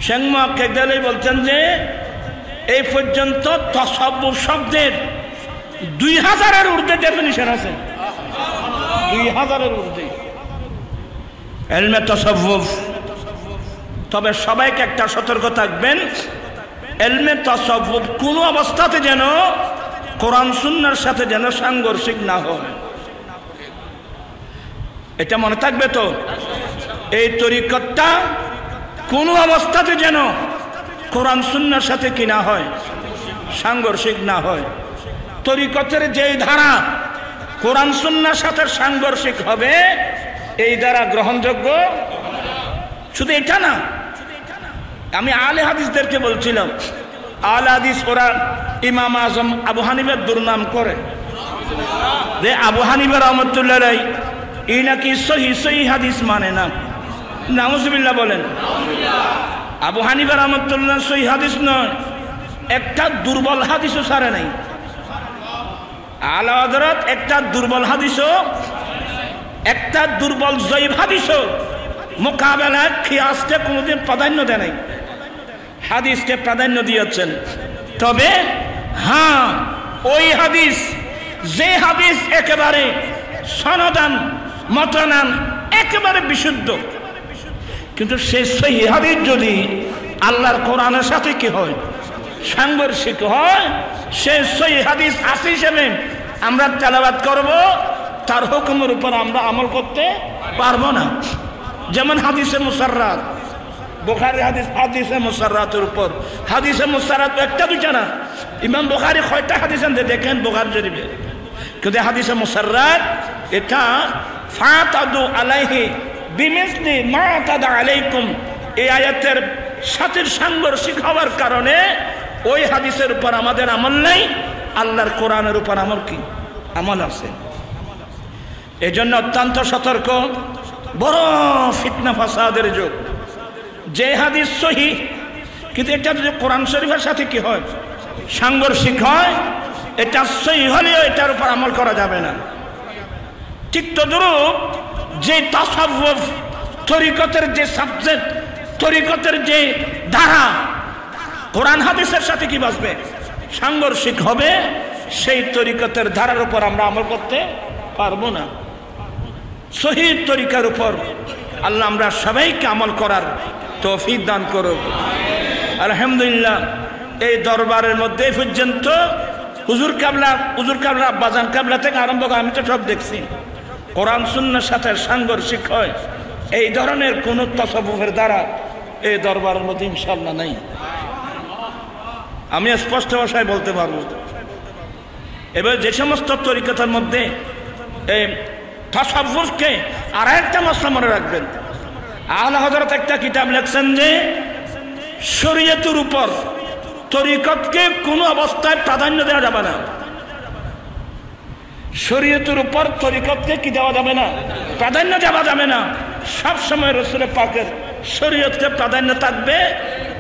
শেখ মুহাক্কিক দেহলভী বলছেন যে এই পর্যন্ত তাসাউফ শব্দের 2000-এর ঊর্ধ্বে ডেফিনিশন আছে, 2000-এর ঊর্ধ্বে ইলমে তাসাউফ। তবে সবাইকে একটা সতর্ক থাকবেন, ইলমে তাসাউফ কোনো অবস্থাতে যেন কোরআন সুন্নাহর সাথে যেন সাংঘর্ষিক না হয়, এটা মনে থাকবে তো। এই তরিকতটা কোনো অবস্থাতে যেন কোরআন সুন্নাহর সাথে কি না হয়, সাংঘর্ষিক না হয়। তরিকতের যেই ধারা কোরআন সুন্নাহর সাথে সাংঘর্ষিক হবে এই দ্বারা গ্রহণযোগ্য। শুধু এটা না, আমি আলে হাদিসদেরকে বলছিলাম, আলে হাদিস ওরা ইমাম আজম আবু হানিফার দুর্নাম করে যে আবু হানিফা রাহমাতুল্লাহ আলাইহি এই নাকি সহি সহি হাদিস মানে না। নাউজুবিল্লাহ বলেন। আবু হানিফা রাহমাতুল্লাহ সহি হাদিস নয়, একটা দুর্বল হাদিসও ছাড়ে নাই। আলা হযরত একটা দুর্বল হাদিসও, একটা দুর্বল জয়ীফ হাদিসও মোকাবেলায় কিয়াসকে কোনোদিন প্রাধান্য দেয় নাই, হাদিসকে প্রাধান্য দিয়েছেন। তবে হ্যাঁ, ওই হাদিস যে হাদিস একেবারে সনদান মতনান একেবারে বিশুদ্ধ, কিন্তু সেই সহি হাদিস যদি আল্লাহর কোরআনের সাথে কি হয়, সাংঘর্ষিক হয়, সেই সহি হাদিস আসি হিসেবে আমরা তেলাওয়াত করব, তার হুকুমের উপর আমরা আমল করতে পারবো না। যেমন হাদিসে মুসাররাত, বুখারী হাদিস, হাদিসে মুসাররাতের উপর, হাদিসে মুসাররাত একটা দুইটা না, ইমাম বুখারী কয়টা হাদিস আনতে দেখেন বুখারী শরীফে, কিন্তু হাদিসে মুসাররাত এটা ফাতাদু আলাইহি বিমিসলি মা তাদা আলাইকুম, এই আয়াতের সাথে সাংঘর্ষিক হওয়ার কারণে ওই হাদিসের উপর আমাদের আমল নাই, আল্লাহর কোরআনের উপর আমল কি আমল আছে। এজন্য অত্যন্ত সতর্ক, বড় ফিতনা ফাসাদের যুগ। যে হাদিস সহি কিন্তু এটা যদি কোরআন শরীফের সাথে কি হয়, সাংঘর্ষিক হয়, এটা সহি হলেও এটার উপর আমল করা যাবে না। ঠিক তদ্রূপ যে তাসাউফ তরিকতের যে সাবজেক্ট, তরিকতের যে ধারা কোরআন হাদিসের সাথে কি বাসবে, সাংঘর্ষিক হবে, সেই তরিকতের ধারার উপর আমরা আমল করতে পারবো না। সহিহ তরিকার উপর আল্লাহ আমরা সবাইকে আমল করার তৌফিক দান করুক। আলহামদুলিল্লাহ, এই দরবারের মধ্যে পর্যন্ত হুজুর কাবলা বাজান কাবলা থেকে আরম্ভ করে আমি তো সব দেখছি, কোরআন সুন্নাহর সাথে সাংঘর্ষিক হয় এই ধরনের কোন তাসাউফের দ্বারা এই দরবারের মধ্যে ইনশাআল্লাহ নাই। আমি স্পষ্ট ভাষায় বলতে পারবো। এবার যে সমস্ত তরিকতের মধ্যে এই তাসাউফকে আর একটা মশলা মনে রাখবেন, আলা হযরত একটা কিতাব লিখছেন যে শরীয়তের উপর তরিকতকে কোনো অবস্থায় প্রাধান্য দেওয়া যাবে না। শরীয়তের উপর তরিকতকে কি দেওয়া যাবে না, প্রাধান্য দেওয়া যাবে না। সবসময় রাসূল পাকের শরীয়তকে প্রাধান্য থাকবে,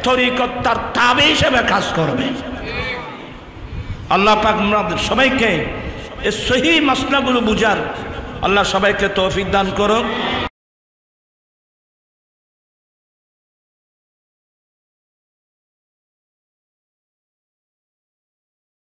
তরিকত তার তাবে হিসেবে কাজ করবে। আল্লাহ পাক আমাদের সবাইকে এই সহিহ মাসলাগুলো বুঝার আল্লাহ সবাইকে তৌফিক দান করুন।